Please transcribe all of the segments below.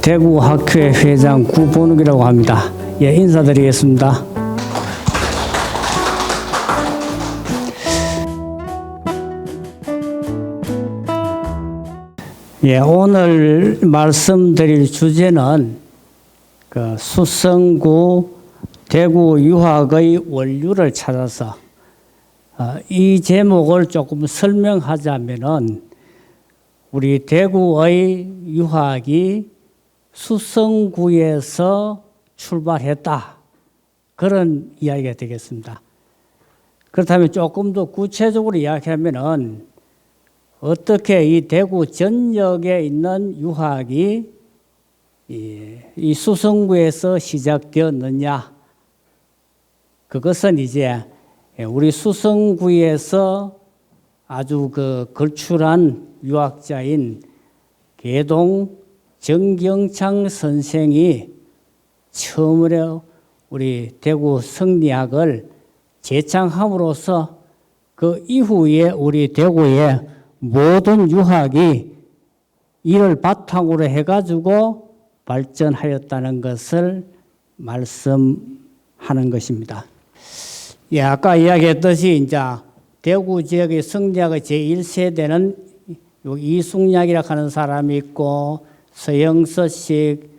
대구학회 회장 구본욱이라고 합니다. 인사드리겠습니다. 오늘 말씀드릴 주제는 수성구 대구 유학의 원류를 찾아서 이 제목을 조금 설명하자면은 우리 대구의 유학이 수성구에서 출발했다. 그런 이야기가 되겠습니다. 그렇다면 조금 더 구체적으로 이야기하면은 어떻게 이 대구 전역에 있는 유학이 이 수성구에서 시작되었느냐. 그것은 이제 우리 수성구에서 아주 걸출한 유학자인 계동 정경창 선생이 처음으로 우리 대구 성리학을 제창함으로써 그 이후에 우리 대구의 모든 유학이 이를 바탕으로 해가지고 발전하였다는 것을 말씀하는 것입니다. 아까 이야기했듯이 이제 대구 지역의 성리학의 제1세대는 이숙약이라고 하는 사람이 있고 서영서식,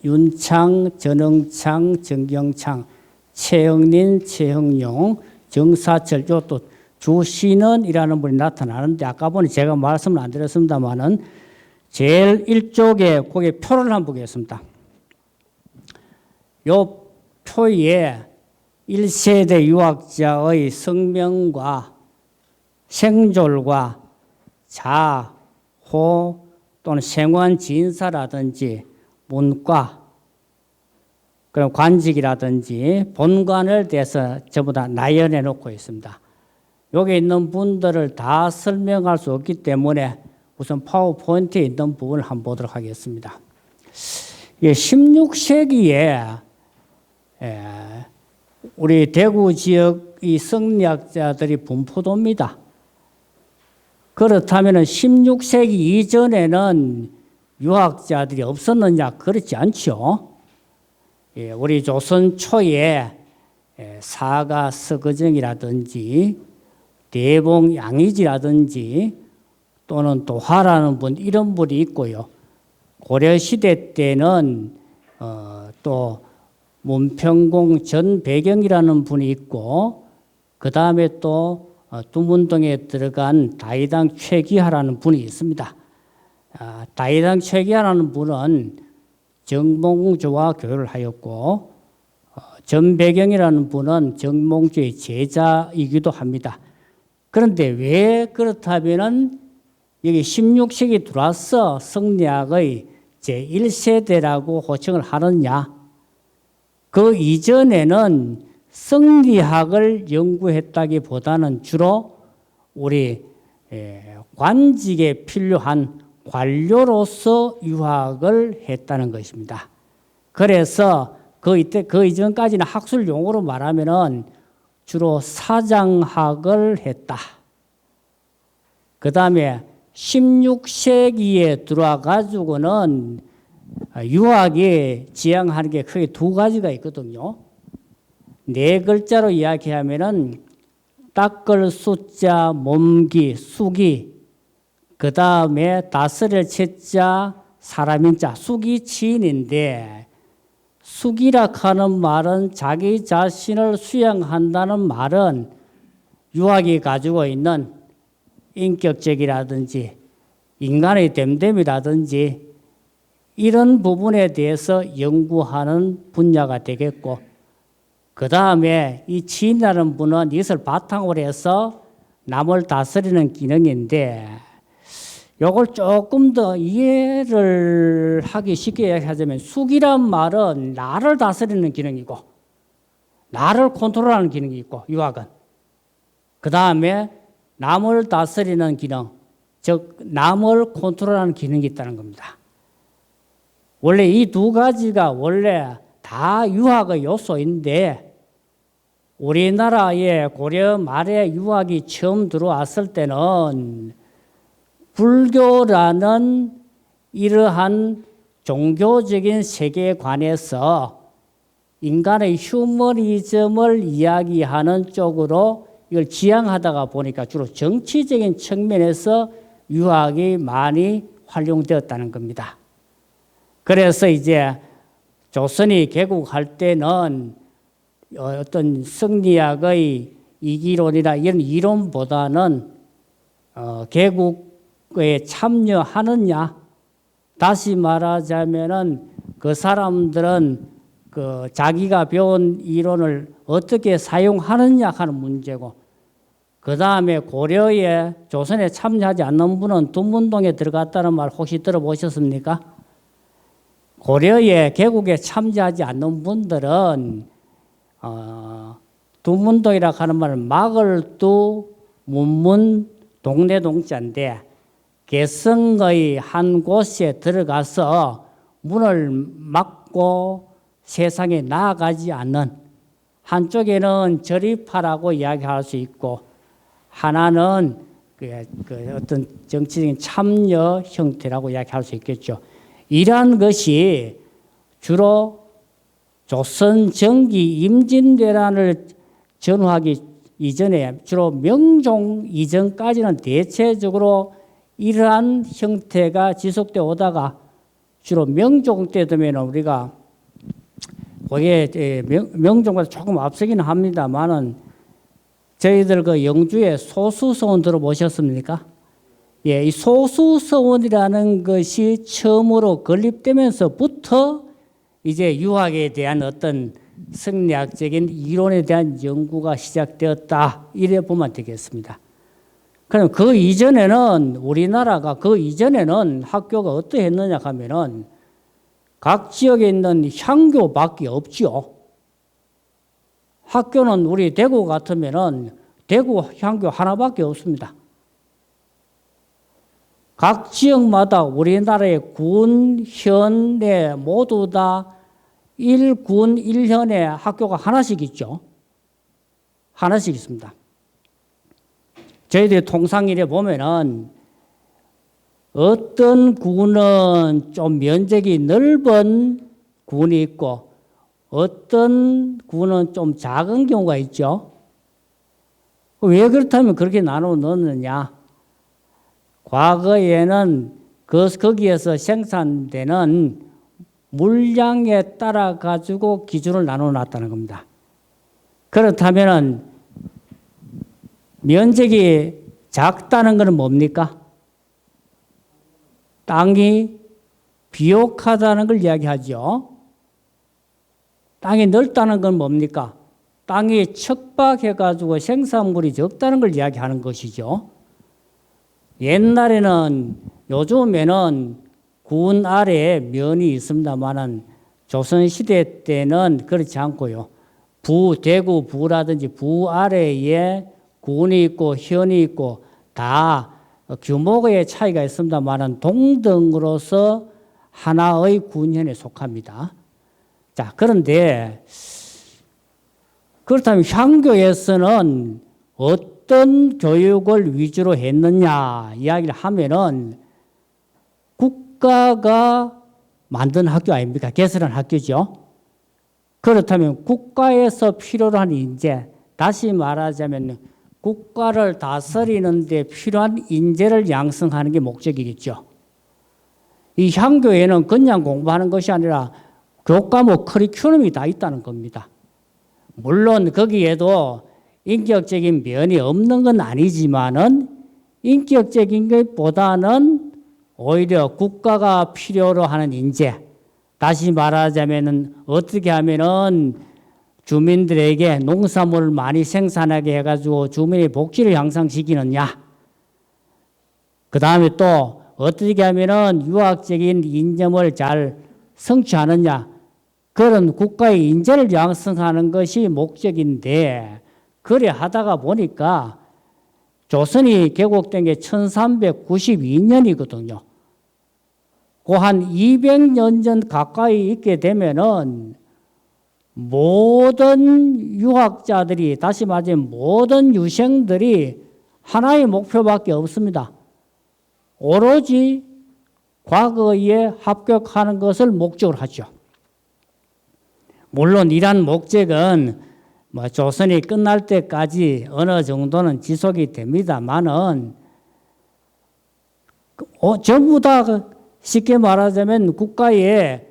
윤창, 전흥창, 정경창, 최영린, 최형용, 정사철, 또 주신원이라는 분이 나타나는데 아까 보니 제가 말씀을 안 드렸습니다만은 제일 1쪽에 거기 표를 한번 보겠습니다. 요 표에 1세대 유학자의 성명과 생졸과 자, 호 또는 생환 지인사라든지 문과 그럼 관직이라든지 본관을 대해서 전부 다 나열해 놓고 있습니다. 여기 있는 분들을 다 설명할 수 없기 때문에 우선 파워포인트에 있는 부분을 한번 보도록 하겠습니다. 16세기에 우리 대구 지역의 성리학자들이 분포도입니다. 그렇다면 16세기 이전에는 유학자들이 없었느냐? 그렇지 않죠. 우리 조선 초에 사가 서거정이라든지 대봉 양의지라든지 또는 도화라는 분 이런 분이 있고요. 고려시대 때는 또 문평공 전배경이라는 분이 있고 그 다음에 또 두문동에 들어간 다이당 최기하라는 분이 있습니다. 다이당 최기하라는 분은 정몽주와 교류를 하였고 전배경이라는 분은 정몽주의 제자이기도 합니다. 그런데 왜 그렇다면은 여기 16세기 들어와서 성리학의 제1세대라고 호칭을 하느냐? 그 이전에는 성리학을 연구했다기보다는 주로 우리 관직에 필요한 관료로서 유학을 했다는 것입니다. 그래서 그 이전까지는 학술 용어로 말하면은 주로 사장학을 했다. 그 다음에 16세기에 들어와 가지고는 유학이 지향하는 게 크게 두 가지가 있거든요. 네 글자로 이야기하면은 닦을 숫자, 몸기, 수기, 그 다음에 다스릴 채자, 사람인자, 수기 치인인데 수기라 하는 말은 자기 자신을 수양한다는 말은 유학이 가지고 있는 인격적이라든지 인간의 됨됨이라든지 이런 부분에 대해서 연구하는 분야가 되겠고 그 다음에 이 치인이라는 분은 이것을 바탕으로 해서 남을 다스리는 기능인데 이걸 조금 더 이해를 하기 쉽게 하자면 수기란 말은 나를 다스리는 기능이고 나를 컨트롤하는 기능이 있고 유학은 그 다음에 남을 다스리는 기능 즉 남을 컨트롤하는 기능이 있다는 겁니다. 원래 이 두 가지가 원래 다 유학의 요소인데 우리나라에 고려 말에 유학이 처음 들어왔을 때는 불교라는 이러한 종교적인 세계관에서 인간의 휴머니즘을 이야기하는 쪽으로 이걸 지향하다가 보니까 주로 정치적인 측면에서 유학이 많이 활용되었다는 겁니다. 그래서 이제 조선이 개국할 때는 어떤 승리학의 이기론이나 이런 이론보다는 개국에 참여하느냐, 다시 말하자면은 그 사람들은 그 자기가 배운 이론을 어떻게 사용하느냐 하는 문제고, 그 다음에 고려에 조선에 참여하지 않는 분은 둔문동에 들어갔다는 말 혹시 들어보셨습니까? 고려에 개국에 참여하지 않는 분들은 둔문동이라고 하는 말은 막을두 문문 동네 동자인데, 개성의 한 곳에 들어가서 문을 막고 세상에 나아가지 않는, 한쪽에는 저리파라고 이야기할 수 있고 하나는 그 어떤 정치적인 참여 형태라고 이야기할 수 있겠죠. 이러한 것이 주로 조선 정기 임진왜란을 전후하기 이전에, 주로 명종 이전까지는 대체적으로 이러한 형태가 지속되어 오다가 주로 명종 때 되면 우리가 그게 명종보다 조금 앞서기는 합니다만은 저희들 그 영주에 소수서원 들어보셨습니까? 예, 이 소수서원이라는 것이 처음으로 건립되면서부터 이제 유학에 대한 어떤 성리학적인 이론에 대한 연구가 시작되었다, 이래 보면 되겠습니다. 그럼 그 이전에는 우리나라가 그 이전에는 학교가 어떠했느냐 하면은 각 지역에 있는 향교밖에 없지요. 학교는 우리 대구 같으면은 대구 향교 하나밖에 없습니다. 각 지역마다 우리나라의 군, 현에 모두 다 1군 1현에 학교가 하나씩 있죠. 하나씩 있습니다. 저희들이 통상일에 보면은 어떤 군은 좀 면적이 넓은 군이 있고 어떤 군은 좀 작은 경우가 있죠. 왜 그렇다면 그렇게 나눠 넣느냐? 과거에는 거기에서 생산되는 물량에 따라 가지고 기준을 나눠 놨다는 겁니다. 그렇다면은 면적이 작다는 것은 뭡니까? 땅이 비옥하다는 걸 이야기하죠. 땅이 넓다는 건 뭡니까? 땅이 척박해가지고 생산물이 적다는 걸 이야기하는 것이죠. 옛날에는, 요즘에는 군 아래에 면이 있습니다만은 조선시대 때는 그렇지 않고요. 대구 부라든지 부 아래에 군이 있고 현이 있고 다 규모의 차이가 있습니다만은 동등으로서 하나의 군현에 속합니다. 자, 그런데 그렇다면 향교에서는 어떤 교육을 위주로 했느냐 이야기를 하면은 국가가 만든 학교 아닙니까? 개설한 학교죠. 그렇다면 국가에서 필요로 한 인재, 다시 말하자면 국가를 다스리는 데 필요한 인재를 양성하는 게 목적이겠죠. 이 향교에는 그냥 공부하는 것이 아니라 교과목 커리큘럼이 다 있다는 겁니다. 물론 거기에도 인격적인 면이 없는 건 아니지만은 인격적인 것보다는 오히려 국가가 필요로 하는 인재, 다시 말하자면은 어떻게 하면은 주민들에게 농산물을 많이 생산하게 해가지고 주민의 복지를 향상시키느냐, 그 다음에 또 어떻게 하면은 유학적인 이념을 잘 성취하느냐, 그런 국가의 인재를 양성하는 것이 목적인데, 그래 하다가 보니까 조선이 개국된 게 1392년이거든요. 그 한 200년 전 가까이 있게 되면은 모든 유학자들이, 다시 말하자면 모든 유생들이 하나의 목표밖에 없습니다. 오로지 과거에 합격하는 것을 목적으로 하죠. 물론 이러한 목적은 뭐 조선이 끝날 때까지 어느 정도는 지속이 됩니다만은 전부 다 쉽게 말하자면 국가에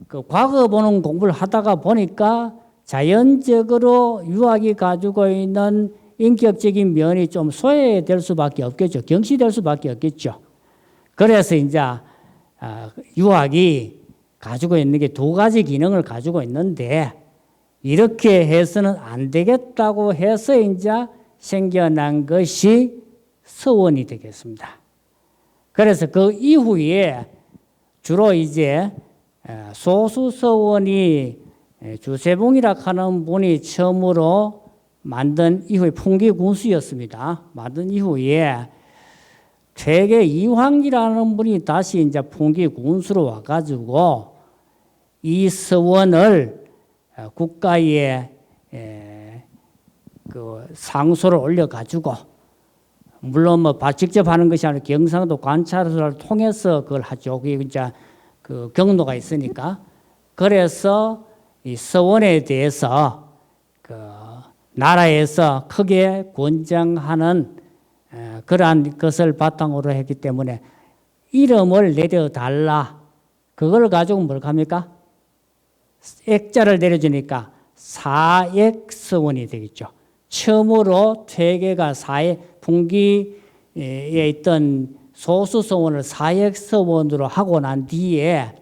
그 과거 보는 공부를 하다가 보니까 자연적으로 유학이 가지고 있는 인격적인 면이 좀 소외될 수밖에 없겠죠. 경시될 수밖에 없겠죠. 그래서 이제 유학이 가지고 있는 게 두 가지 기능을 가지고 있는데 이렇게 해서는 안 되겠다고 해서 이제 생겨난 것이 서원이 되겠습니다. 그래서 그 이후에 주로 이제 소수서원이 주세봉이라 하는 분이 처음으로 만든 이후에 풍기군수였습니다. 만든 이후에 퇴계 이황이라는 분이 다시 이제 풍기군수로 와가지고 이 서원을 국가에 그 상소를 올려가지고 물론 뭐 직접 하는 것이 아니라 경상도 관찰소를 통해서 그걸 하죠. 그게 이제 그 경로가 있으니까. 그래서 이 서원에 대해서 그 나라에서 크게 권장하는 그러한 것을 바탕으로 했기 때문에 이름을 내려달라. 그걸 가지고 뭘 합니까? 액자를 내려주니까 사액서원이 되겠죠. 처음으로 퇴계가 풍기에 있던 소수서원을 사액서원으로 하고 난 뒤에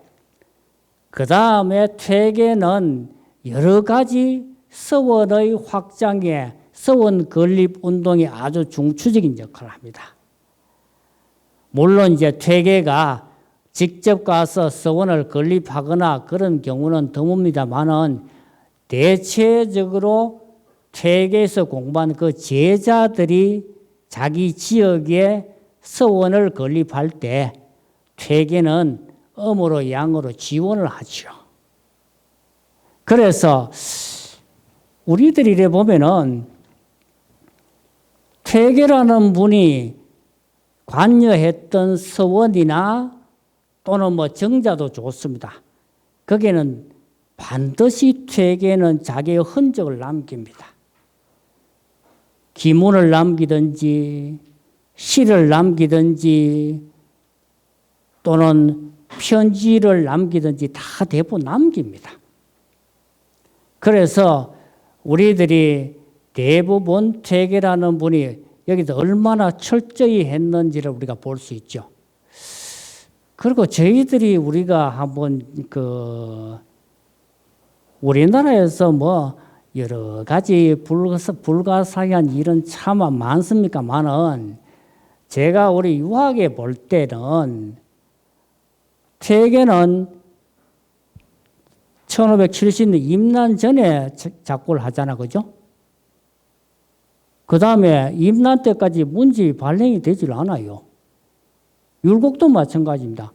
그 다음에 퇴계는 여러 가지 서원의 확장에 서원 건립 운동에 아주 중추적인 역할을 합니다. 물론 이제 퇴계가 직접 가서 서원을 건립하거나 그런 경우는 드뭅니다만은 대체적으로 퇴계에서 공부한 그 제자들이 자기 지역에 서원을 건립할 때 퇴계는 음으로 양으로 지원을 하죠. 그래서 우리들이 이래 보면은 퇴계라는 분이 관여했던 서원이나 또는 뭐 정자도 좋습니다. 거기에는 반드시 퇴계는 자기의 흔적을 남깁니다. 기문을 남기든지 시를 남기든지 또는 편지를 남기든지 다 대부분 남깁니다. 그래서 우리들이 대부분 퇴계라는 분이 여기서 얼마나 철저히 했는지를 우리가 볼 수 있죠. 그리고 저희들이 우리가 한번 우리나라에서 뭐 여러 가지 불가사의한 일은 참 많습니까만은 제가 우리 유학에 볼 때는 퇴계는 1570년 임난 전에 작고를 하잖아, 그죠? 그 다음에 임난 때까지 문집이 발행이 되질 않아요. 율곡도 마찬가지입니다.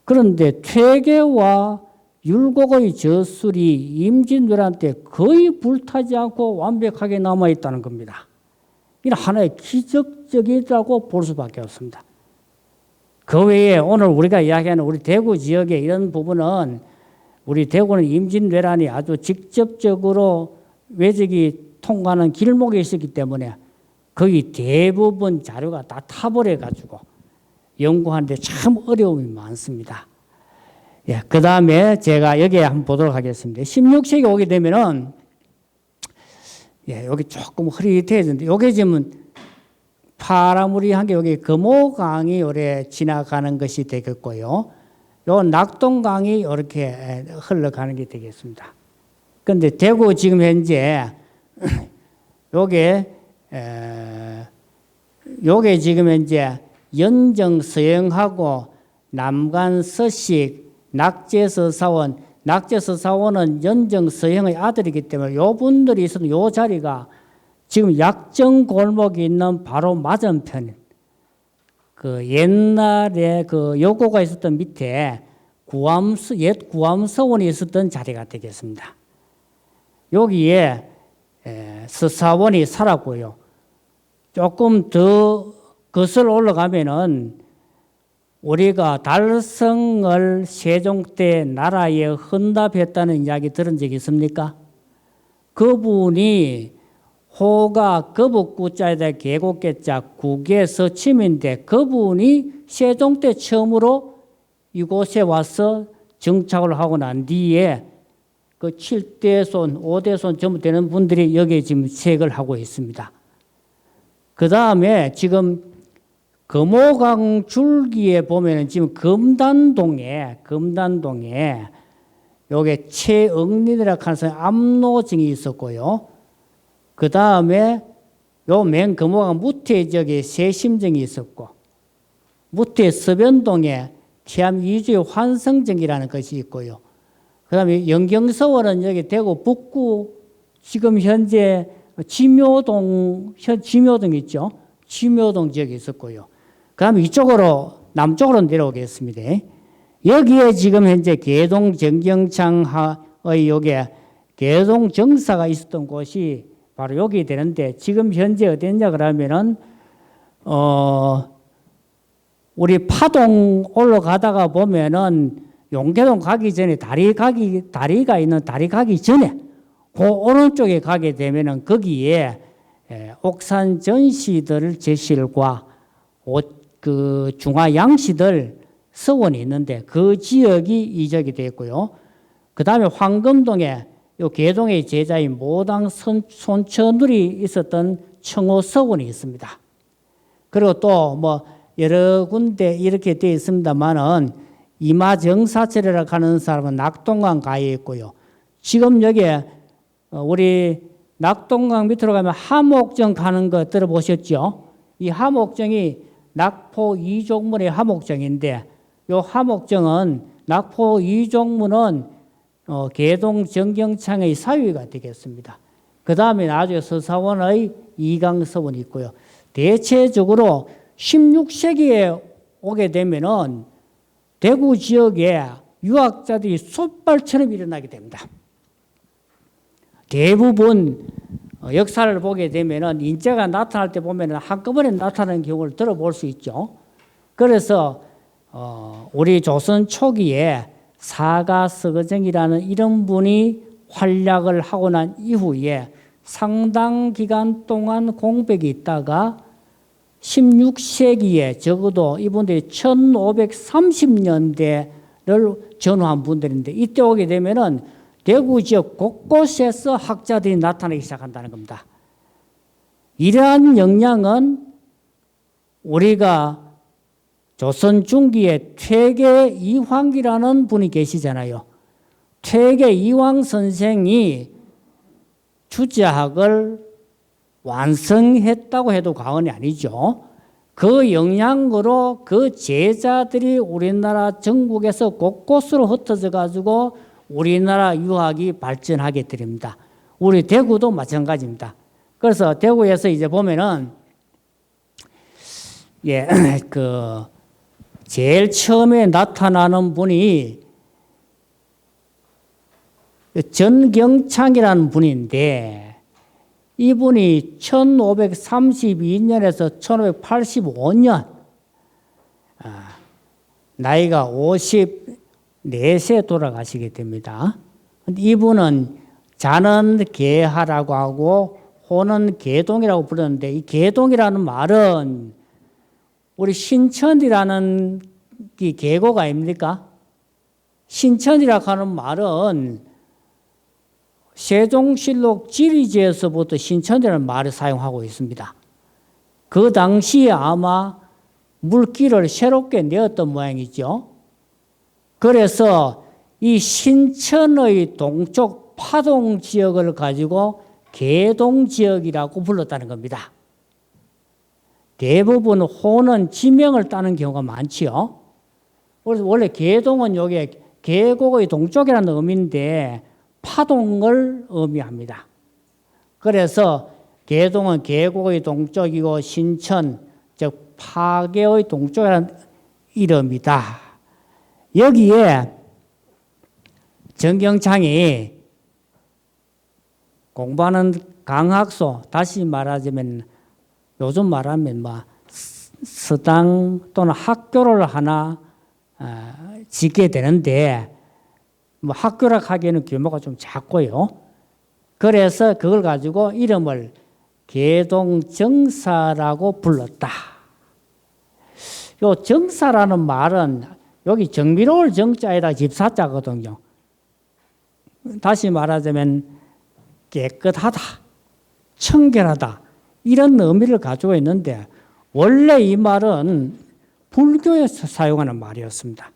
그런데 퇴계와 율곡의 저술이 임진왜란 때 거의 불타지 않고 완벽하게 남아있다는 겁니다. 이는 하나의 기적적이라고 볼 수밖에 없습니다. 그 외에 오늘 우리가 이야기하는 우리 대구 지역의 이런 부분은 우리 대구는 임진왜란이 아주 직접적으로 외적이 통과하는 길목에 있었기 때문에 거의 대부분 자료가 다 타버려가지고 연구하는데 참 어려움이 많습니다. 예, 그 다음에 제가 여기에 한번 보도록 하겠습니다. 16세기 오게 되면은, 예, 여기 조금 흐릿해졌는데, 여기 지금 파라무리한 게 여기 금호강이 오래 지나가는 것이 되겠고요. 요 낙동강이 이렇게 흘러가는 게 되겠습니다. 그런데 대구 지금 현재 요게 지금 현재 연정 서영하고 남간 서식 낙제서사원, 낙제서사원은 연정 서영의 아들이기 때문에 요 분들이 있어도 요 자리가 지금 약정 골목이 있는 바로 맞은편, 그 옛날에 그 요고가 있었던 밑에 옛 구암서원이 있었던 자리가 되겠습니다. 여기에 서사원이 살았고요. 조금 더 거슬러 올라가면은 우리가 달성을 세종 때 나라에 헌납했다는 이야기 들은 적 있습니까? 그분이 호가 거북구자에다 계곡계자 국의 서침인데 그분이 세종 때 처음으로 이곳에 와서 정착을 하고 난 뒤에 그 7대손, 5대손 전부 되는 분들이 여기에 지금 색을 하고 있습니다. 그 다음에 지금 금호강 줄기에 보면은 지금 금단동에 요게 최응린이라고 하는 사람이 압로증이 있었고요. 그 다음에 요 맨 금호강 무태 지역에 세심증이 있었고, 무태 서변동에 태암 이주의 환성증이라는 것이 있고요. 그 다음에 영경서원은 여기 대구 북구 지금 현재 지묘동 있죠. 지묘동 지역에 있었고요. 그 다음에 이쪽으로 남쪽으로 내려오겠습니다. 여기에 지금 현재 계동 정경창의 요게 계동 정사가 있었던 곳이 바로 여기 되는데 지금 현재 어디냐 그러면은 우리 파동 올라가다가 보면은 용계동 가기 전에 다리 가기 전에 그 오른쪽에 가게 되면은 거기에 옥산 전시들 제실과 그 중화 양시들 서원이 있는데 그 지역이 이적이 되었고요. 그 다음에 황금동에 요 계동의 제자인 모당 손천울이 있었던 청호 서원이 있습니다. 그리고 또 뭐 여러 군데 이렇게 되어 있습니다만은 이마정사철이라고 하는 사람은 낙동강 가에 있고요. 지금 여기에 우리 낙동강 밑으로 가면 하목정 가는 거 들어보셨죠? 이 하목정이 낙포 이종문의 하목정인데 이 하목정은 낙포 이종문은 계동 정경창의 사위가 되겠습니다. 그 다음에 나중에 서사원의 이강서원이 있고요. 대체적으로 16세기에 오게 되면은 대구 지역에 유학자들이 솥발처럼 일어나게 됩니다. 대부분 역사를 보게 되면은 인재가 나타날 때 보면은 한꺼번에 나타나는 경우를 들어볼 수 있죠. 그래서 우리 조선 초기에 사가서거정이라는 이런 분이 활약을 하고 난 이후에 상당 기간 동안 공백이 있다가 16세기에 적어도 이분들이 1530년대를 전후한 분들인데 이때 오게 되면은 대구 지역 곳곳에서 학자들이 나타나기 시작한다는 겁니다. 이러한 영향은 우리가 조선 중기에 퇴계 이황이라는 분이 계시잖아요. 퇴계 이황 선생이 주자학을 완성했다고 해도 과언이 아니죠. 그 영향으로 그 제자들이 우리나라 전국에서 곳곳으로 흩어져 가지고 우리나라 유학이 발전하게 됩니다. 우리 대구도 마찬가지입니다. 그래서 대구에서 이제 보면은 제일 처음에 나타나는 분이 전경창이라는 분인데 이분이 1532년에서 1585년 나이가 54세 돌아가시게 됩니다. 이분은 자는 계하라고 하고 호는 계동이라고 부르는데 이 계동이라는 말은 우리 신천이라는 이 계곡 아닙니까? 신천이라고 하는 말은 세종실록 지리지에서부터 신천이라는 말을 사용하고 있습니다. 그 당시에 아마 물길을 새롭게 내었던 모양이죠. 그래서 이 신천의 동쪽 파동 지역을 가지고 계동 지역이라고 불렀다는 겁니다. 대부분 호는 지명을 따는 경우가 많지요. 그래서 원래 계동은 여기 계곡의 동쪽이라는 의미인데 파동을 의미합니다. 그래서 계동은 계곡의 동쪽이고 신천, 즉 파계의 동쪽이라는 이름이다. 여기에 정경창이 공부하는 강학소, 다시 말하자면 요즘 말하면 서당 또는 학교를 하나 짓게 되는데 뭐 학교라 하기에는 규모가 좀 작고요. 그래서 그걸 가지고 이름을 계동정사라고 불렀다. 요 정사라는 말은 여기 정미로울 정자에다 집사자거든요. 다시 말하자면 깨끗하다, 청결하다 이런 의미를 가지고 있는데 원래 이 말은 불교에서 사용하는 말이었습니다.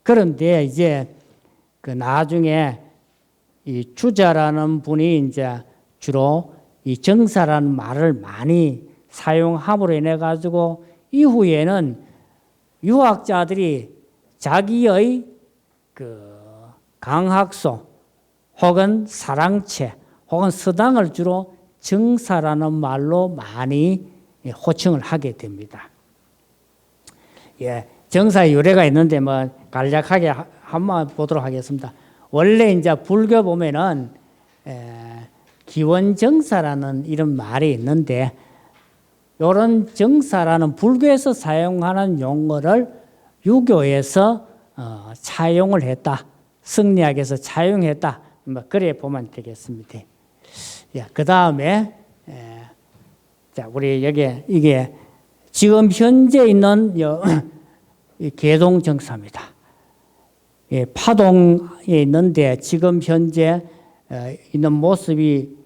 그런데 이제 그 나중에 이 주자라는 분이 이제 주로 이 정사라는 말을 많이 사용함으로 인해 가지고 이후에는 유학자들이 자기의 그 강학소 혹은 사랑채 혹은 서당을 주로 정사라는 말로 많이 호칭을 하게 됩니다. 예, 정사의 유래가 있는데 뭐 간략하게 한번 보도록 하겠습니다. 원래 이제 불교 보면은 기원정사라는 이런 말이 있는데 이런 정사라는 불교에서 사용하는 용어를 유교에서 차용을 했다. 성리학에서 차용했다. 뭐 그래 보면 되겠습니다. 예, 그 다음에 자 우리 여기 이게 지금 현재 있는 계동정사입니다. 예, 파동에 있는데 지금 현재 있는 모습이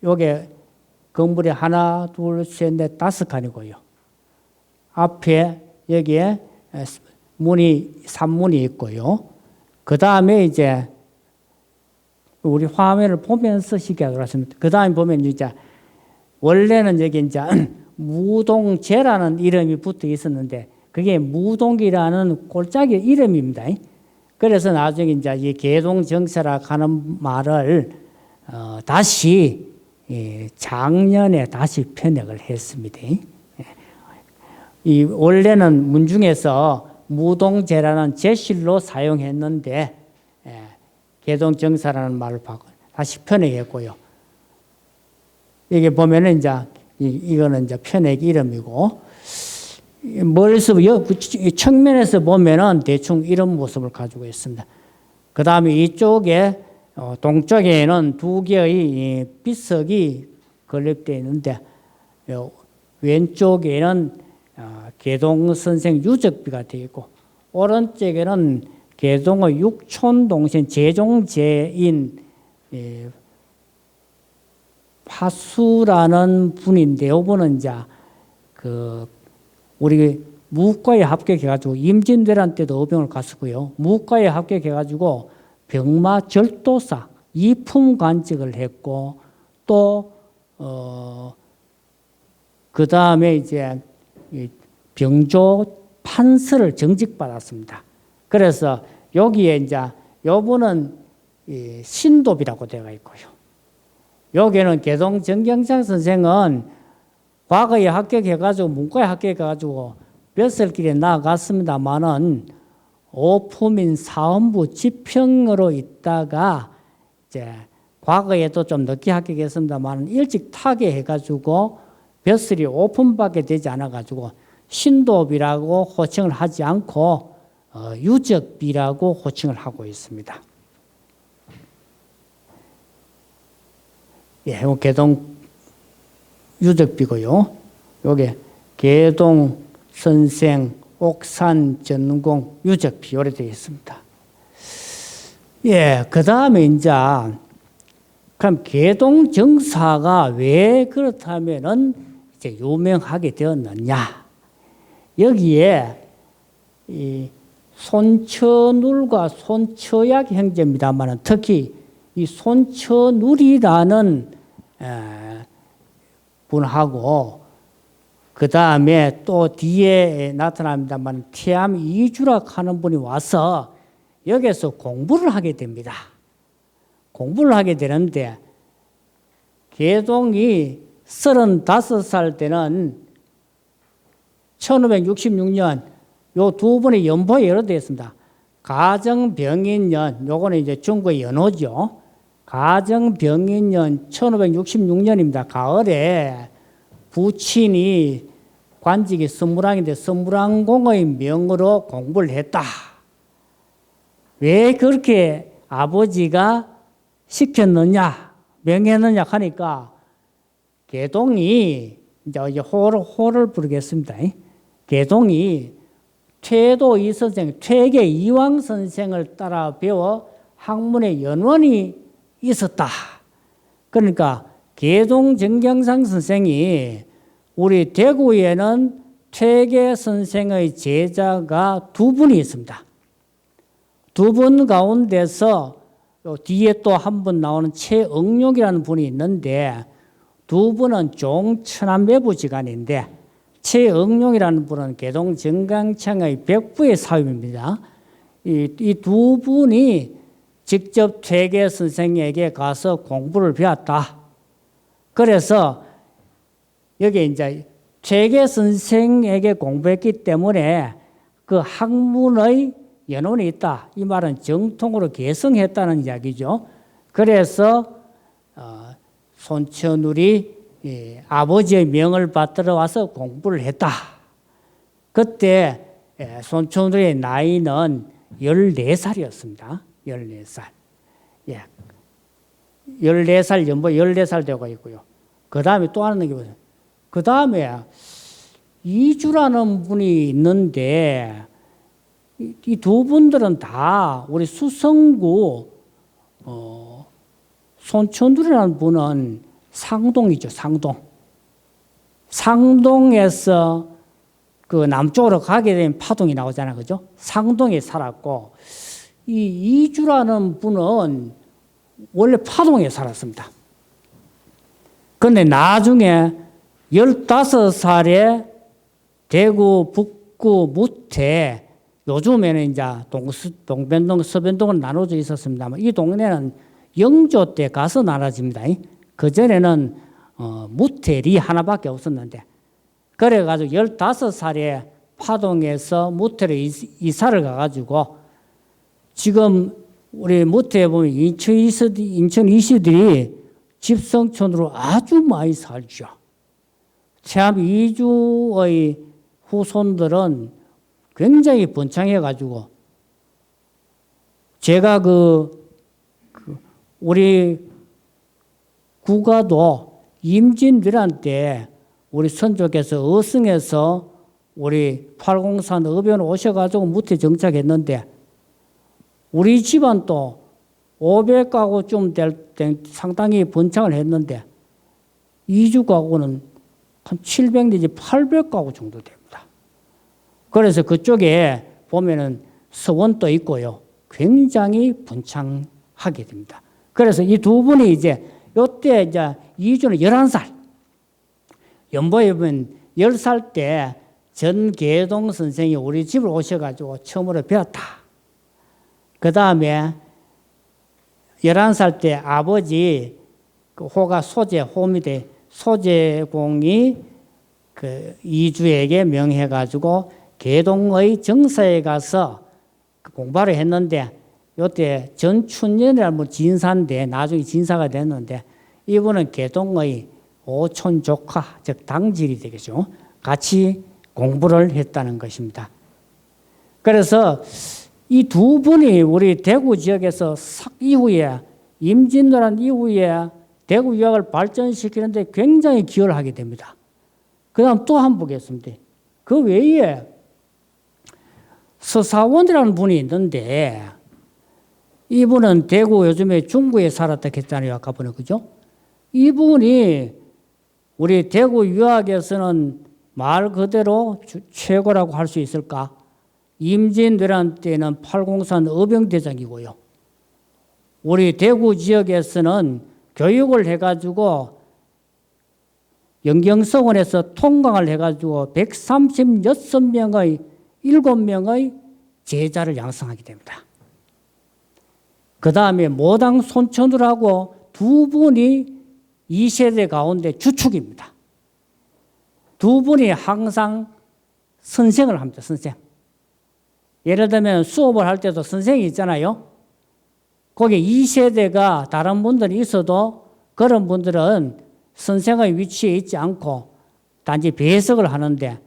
요게 건물이 하나, 둘, 셋, 넷, 5칸이고요. 앞에 여기에 산문이 있고요. 그 다음에 이제 우리 화면을 보면서 시기하도록 하십니다. 그 다음에 보면 이제 원래는 여기 이제 무동제라는 이름이 붙어 있었는데 그게 무동이라는 골짜기 이름입니다. 그래서 나중에 이제 이 계동정사라 하는 말을 다시 작년에 다시 편역을 했습니다. 이 원래는 문중에서 무동제라는 제실로 사용했는데 계동정사라는 말을 다시 편역했고요. 이게 보면은 이제 이거는 이제 편역 이름이고 멀리서 측면에서 보면은 대충 이런 모습을 가지고 있습니다. 그 다음에 이쪽에 동쪽에는 두 개의 비석이 건립되어 있는데 왼쪽에는 계동 선생 유적비가 되어 있고 오른쪽에는 계동의 육촌 동생 제종제인 파수라는 분인데 이분은 이제 그 우리 무과에 합격해가지고 임진왜란 때도 어병을 갔었고요. 무과에 합격해가지고 병마 절도사 이품 관직을 했고 또 그 다음에 이제 병조 판서를 정직받았습니다. 그래서 여기에 이제 요분은 신도비라고 되어 있고요. 여기는 계동정경창 선생은 과거에 합격해가지고 문과에 합격해가지고 몇 살길에 나아갔습니다만은 오품인 사헌부 지평으로 있다가 이제 과거에도 좀 늦게 합격했습니다만 일찍 타계해가지고 벼슬이 오품밖에 되지 않아가지고 신도비라고 호칭을 하지 않고 유적비라고 호칭을 하고 있습니다. 예, 계동 유적비고요. 요게 계동 선생 옥산 전공 유적비 요래 되어 있습니다. 예, 그 다음에 이제 그럼 계동 정사가 왜 그렇다면은 이제 유명하게 되었느냐? 여기에 이 손처눌과 손처약 형제입니다만 특히 이 손처눌이라는 분하고 그 다음에 또 뒤에 나타납니다만 태암 이주락 하는 분이 와서 여기서 공부를 하게 됩니다. 공부를 하게 되는데 계동이 35살 때는 1566년 요 두 분의 연보에 열어되어 있습니다. 가정병인년, 요거는 이제 중국의 연호죠. 가정병인년 1566년입니다. 가을에 부친이 관직이 선무랑인데 선무랑공의 명으로 공부를 했다. 왜 그렇게 아버지가 시켰느냐, 명했느냐 하니까 계동이 이제 호를 부르겠습니다. 계동이 퇴도 이 선생, 퇴계 이왕 선생을 따라 배워 학문의 연원이 있었다. 그러니까 계동 정경상 선생이 우리 대구에는 퇴계 선생의 제자가 두 분이 있습니다. 두 분 가운데서 뒤에 또 한 분 나오는 최응룡이라는 분이 있는데 두 분은 종천안매부지간인데 최응룡이라는 분은 계동 정강창의 백부의 사위입니다. 이 두 분이 직접 퇴계 선생에게 가서 공부를 배웠다. 그래서 여기 이제 퇴계 선생에게 공부했기 때문에 그 학문의 연원이 있다. 이 말은 정통으로 계승했다는 이야기죠. 그래서 손천울이 아버지의 명을 받들어 와서 공부를 했다. 그때 손천울의 나이는 14살이었습니다. 14살. 14살 연보 14살 되고 있고요. 그 다음에 또 하는 게 뭐예요? 그 다음에 이주라는 분이 있는데 이 두 분들은 다 우리 수성구 손천울이라는 분은 상동이죠. 상동에서 그 남쪽으로 가게 되면 파동이 나오잖아요. 그죠? 상동에 살았고 이 이주라는 분은 원래 파동에 살았습니다. 그런데 나중에 15살에 대구 북구 무태 요즘에는 이제 동변동, 서변동은 나눠져 있었습니다만 이 동네는 영조 때 가서 나눠집니다. 그전에는 무태리 하나밖에 없었는데 그래가지고 15살에 파동에서 무태로 이사를 가가지고 지금 우리 무태에 보면 인천 이시들이 집성촌으로 아주 많이 살죠. 참 이주의 후손들은 굉장히 번창해가지고 제가 우리 국가도 임진왜란 때 우리 선조께서 어승에서 우리 팔공산 의변 오셔가지고 무태 정착했는데 우리 집안도 500가구쯤 상당히 번창을 했는데 이주 가구는 한 700 내지 800가구 정도 됩니다. 그래서 그쪽에 보면은 서원도 있고요. 굉장히 번창하게 됩니다. 그래서 이 두 분이 이제 요때 이제 이주는 11살. 연보에 보면 10살 때 전계동 선생이 우리 집을 오셔가지고 처음으로 배웠다. 그 다음에 11살 때 아버지 그 호가 호미대 소재공이 그 이주에게 명해가지고 계동의 정사에 가서 공부를 했는데 요때 전춘년이라는 분 진사인데 나중에 진사가 됐는데 이분은 계동의 오촌 조카 즉 당질이 되겠죠. 같이 공부를 했다는 것입니다. 그래서 이 두 분이 우리 대구 지역에서 이후에 임진왜란 이후에 대구 유학을 발전시키는데 굉장히 기여를 하게 됩니다. 그 다음 또 한 번 보겠습니다. 그 외에 서사원이라는 분이 있는데 이분은 대구 요즘에 중구에 살았다 했잖아요. 아까 보니 그죠? 이분이 우리 대구 유학에서는 말 그대로 최고라고 할 수 있을까? 임진왜란 때는 팔공산 의병대장이고요. 우리 대구 지역에서는 교육을 해가지고 영경서원에서 통강을 해가지고 136명의 7명의 제자를 양성하게 됩니다. 그 다음에 모당 손천울하고 두 분이 이 세대 가운데 주축입니다. 두 분이 항상 선생을 합니다. 선생. 예를 들면 수업을 할 때도 선생이 있잖아요. 거기 이 세대가 다른 분들이 있어도 그런 분들은 선생의 위치에 있지 않고 단지 배석을 하는데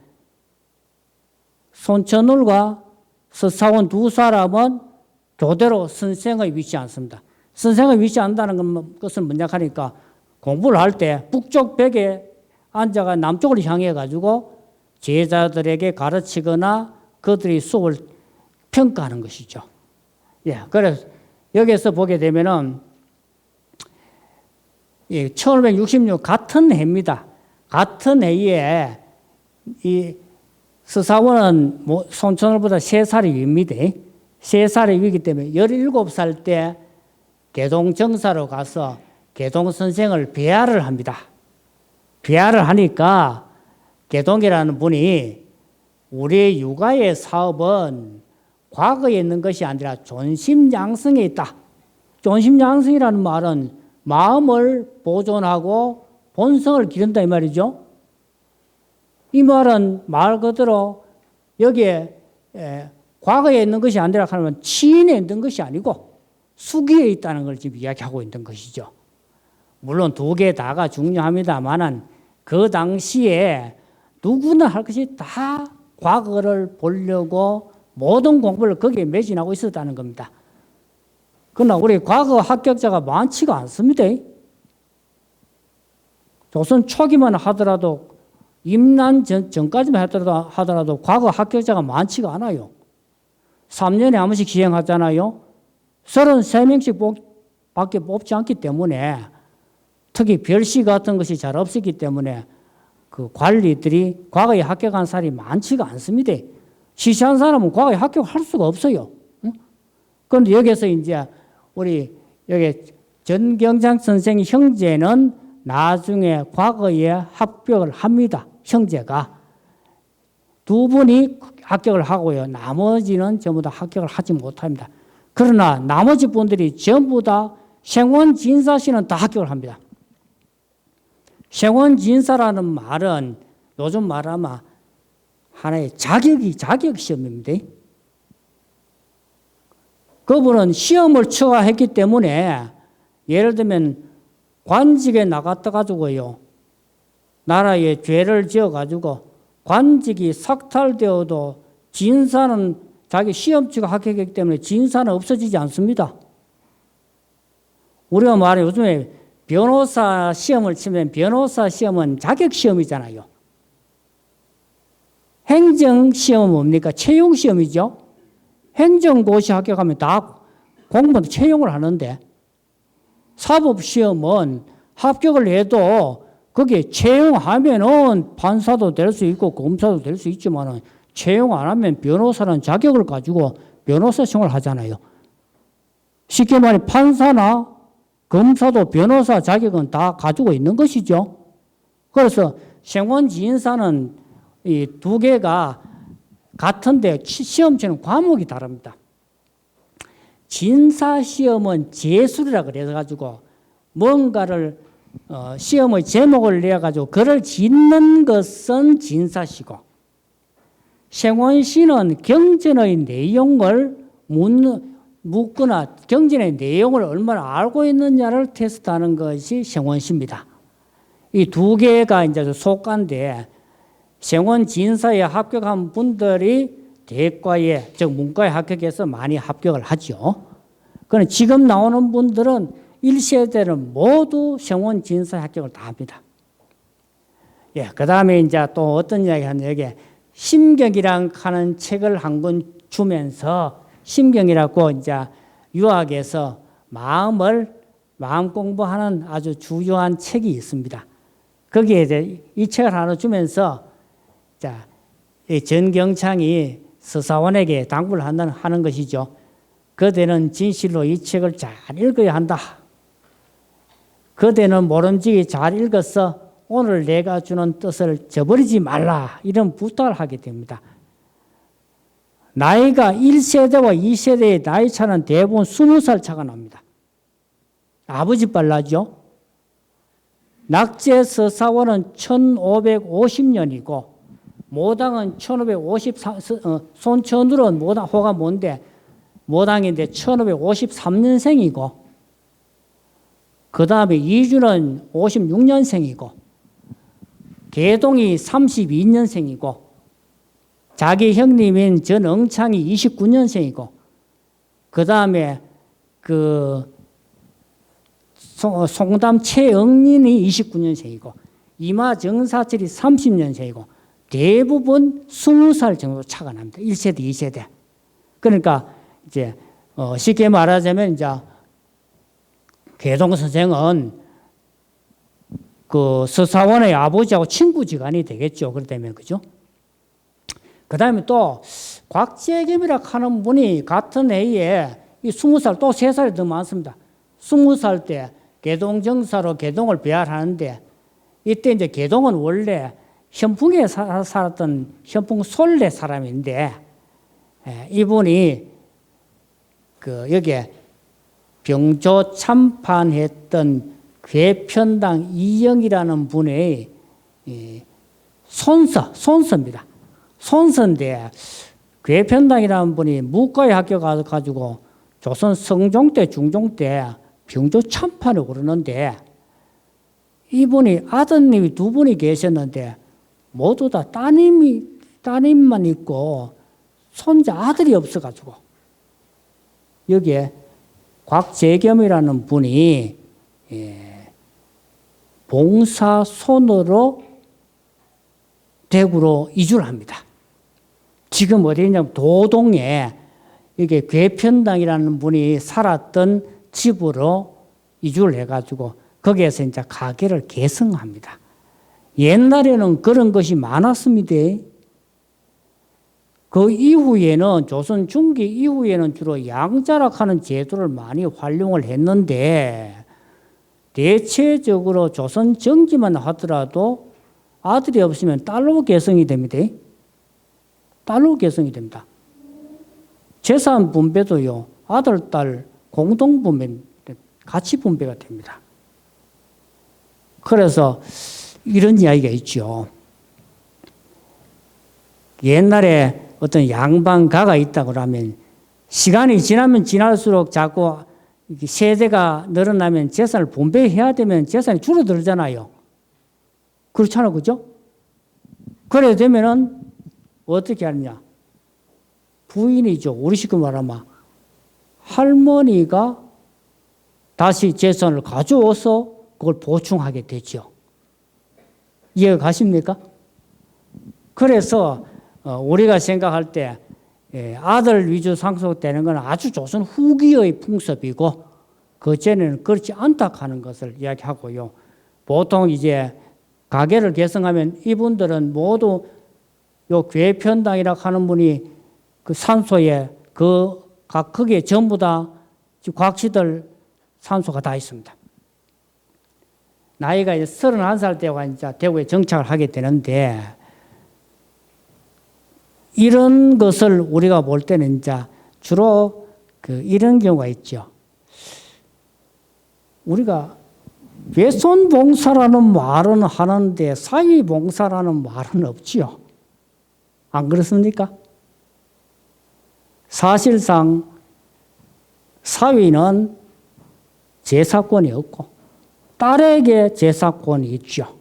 손천울과 서사원 두 사람은 교대로 선생을 위치 않습니다. 선생을 위치 않는다는 것은 뭐냐 하니까 공부를 할 때 북쪽 벽에 앉아가 남쪽으로 향해 가지고 제자들에게 가르치거나 그들의 수업을 평가하는 것이죠. 예, 그래서 여기서 보게 되면은 1566 같은 해입니다. 같은 해에 이 서사원은 손천울보다 3살이 위입니다. 3살이 위이기 때문에 17살 때 개동 정사로 가서 개동 선생을 배야를 합니다. 배야를 하니까 개동이라는 분이 우리의 육아의 사업은 과거에 있는 것이 아니라 존심양성에 있다. 존심양성이라는 말은 마음을 보존하고 본성을 기른다 이 말이죠. 이 말은 말 그대로 여기에 과거에 있는 것이 아니라 하면 치인에 있는 것이 아니고 수기에 있다는 걸 지금 이야기하고 있는 것이죠. 물론 두 개 다가 중요합니다만은 그 당시에 누구나 할 것이 다 과거를 보려고 모든 공부를 거기에 매진하고 있었다는 겁니다. 그러나 우리 과거 합격자가 많지가 않습니다. 조선 초기만 하더라도 임난 전까지만 하더라도 과거 합격자가 많지가 않아요. 3년에 한 번씩 시행하잖아요. 33명씩 밖에 뽑지 않기 때문에 특히 별시 같은 것이 잘 없었기 때문에 그 관리들이 과거에 합격한 사람이 많지가 않습니다. 시시한 사람은 과거에 합격할 수가 없어요. 그런데 여기서 이제 우리 여기 전경장 선생의 형제는 나중에 과거에 합격을 합니다. 형제가. 두 분이 합격을 하고요. 나머지는 전부 다 합격을 하지 못합니다. 그러나 나머지 분들이 전부 다 생원진사시는 다 합격을 합니다. 생원진사라는 말은 요즘 말하면 하나의 자격 시험입니다. 그분은 시험을 처하했기 때문에 예를 들면 관직에 나갔다 가지고요. 나라에 죄를 지어 가지고 관직이 삭탈되어도 진사는 자기 시험치가 합격했기 때문에 진사는 없어지지 않습니다. 우리가 말해 요즘에 변호사 시험을 치면 변호사 시험은 자격 시험이잖아요. 행정 시험은 뭡니까? 채용 시험이죠. 행정고시 합격하면 다 공무원 채용을 하는데 사법 시험은 합격을 해도 거기에 채용하면은 판사도 될 수 있고 검사도 될 수 있지만은 채용 안 하면 변호사는 자격을 가지고 변호사 시험을 하잖아요. 쉽게 말해 판사나 검사도 변호사 자격은 다 가지고 있는 것이죠. 그래서 생원지인사는 이 두 개가 같은데 시험 치는 과목이 다릅니다. 진사시험은 제술이라 그래가지고 뭔가를 시험의 제목을 내가지고 글을 짓는 것은 진사시고 생원시는 경전의 내용을 묻거나 경전의 내용을 얼마나 알고 있느냐를 테스트하는 것이 생원시입니다. 이 두 개가 이제 속가인데 생원진사에 합격한 분들이 대과에 즉 문과에 합격해서 많이 합격을 하죠. 그런데 지금 나오는 분들은 1세대는 모두 생원진사 합격을 다 합니다. 예, 그 다음에 이제 또 어떤 이야기 하냐, 여기 심경이랑 하는 책을 한 권 주면서 심경이라고 이제 유학에서 마음 공부하는 아주 중요한 책이 있습니다. 거기에 이제 이 책을 하나 주면서 자, 이 전경창이 서사원에게 당부를 하는 것이죠. 그대는 진실로 이 책을 잘 읽어야 한다. 그대는 모름지기 잘 읽어서 오늘 내가 주는 뜻을 저버리지 말라. 이런 부탁을 하게 됩니다. 나이가 1세대와 2세대의 나이 차는 대부분 20살 차가 납니다. 아버지 빨라죠. 낙제 서사원은 1550년이고 모당은 1553, 손천울은 호가 뭔데 모당인데 1553년생이고 그 다음에 이주는 56년생이고 개동이 32년생이고 자기 형님인 전응창이 29년생이고, 그 다음에 송담 최응린이 29년생이고, 이마 정사철이 30년생이고, 대부분 20살 정도 차가 납니다. 1세대, 2세대. 그러니까 이제 쉽게 말하자면 이제 계동 선생은 그 서사원의 아버지하고 친구지간이 되겠죠. 그렇다면, 그죠? 그 다음에 또 곽재겸이라 하는 분이 같은 해에 이 20살 또 3살이 더 많습니다. 20살 때 계동정사로 계동을 배할하는데, 이때 이제 계동은 원래 현풍에 살았던 현풍 솔레 사람인데, 이분이 여기에 병조 참판했던 괴편당 이영이라는 분의 손서입니다. 손서인데, 괴편당이라는 분이 무과에 합격해가지고 조선 성종 때, 중종 때 병조 참판에 오르는데, 이분이 아드님이 2분이 계셨는데 모두 다 따님만 있고 손자 아들이 없어가지고, 여기에 곽재겸이라는 분이 봉사손으로 대구로 이주를 합니다. 지금 어디냐면 도동에 이게 괴편당이라는 분이 살았던 집으로 이주를 해가지고 거기에서 이제 가게를 개성합니다. 옛날에는 그런 것이 많았습니다. 그 이후에는 조선 중기 이후에는 주로 양자락하는 제도를 많이 활용을 했는데, 대체적으로 조선 정기만 하더라도 아들이 없으면 딸로 개성이 됩니다. 딸로 개성이 됩니다. 재산 분배도요, 아들, 딸 공동 분배, 같이 분배가 됩니다. 그래서 이런 이야기가 있죠. 옛날에 어떤 양반가가 있다고 하면 시간이 지나면 지날수록 자꾸 세대가 늘어나면 재산을 분배해야 되면 재산이 줄어들잖아요. 그렇잖아요. 그죠? 그래 되면은 어떻게 하느냐. 부인이죠. 우리식으로 말하면 할머니가 다시 재산을 가져와서 그걸 보충하게 되죠. 이해가 가십니까? 그래서 우리가 생각할 때 아들 위주 상속되는 건 아주 조선 후기의 풍습이고, 그전에는 그렇지 않다 하는 것을 이야기하고요. 보통 이제 가게를 개성하면 이분들은 모두 요 괴편당이라 하는 분이 그 산소에 거기에 전부 다 곽씨들 산소가 다 있습니다. 나이가 이제 31살 때가 이제 대구에 정착을 하게 되는데, 이런 것을 우리가 볼 때는 이제 주로 이런 경우가 있죠. 우리가 외손봉사라는 말은 하는데 사위봉사라는 말은 없지요. 안 그렇습니까? 사실상 사위는 제사권이 없고 딸에게 제사권이 있죠.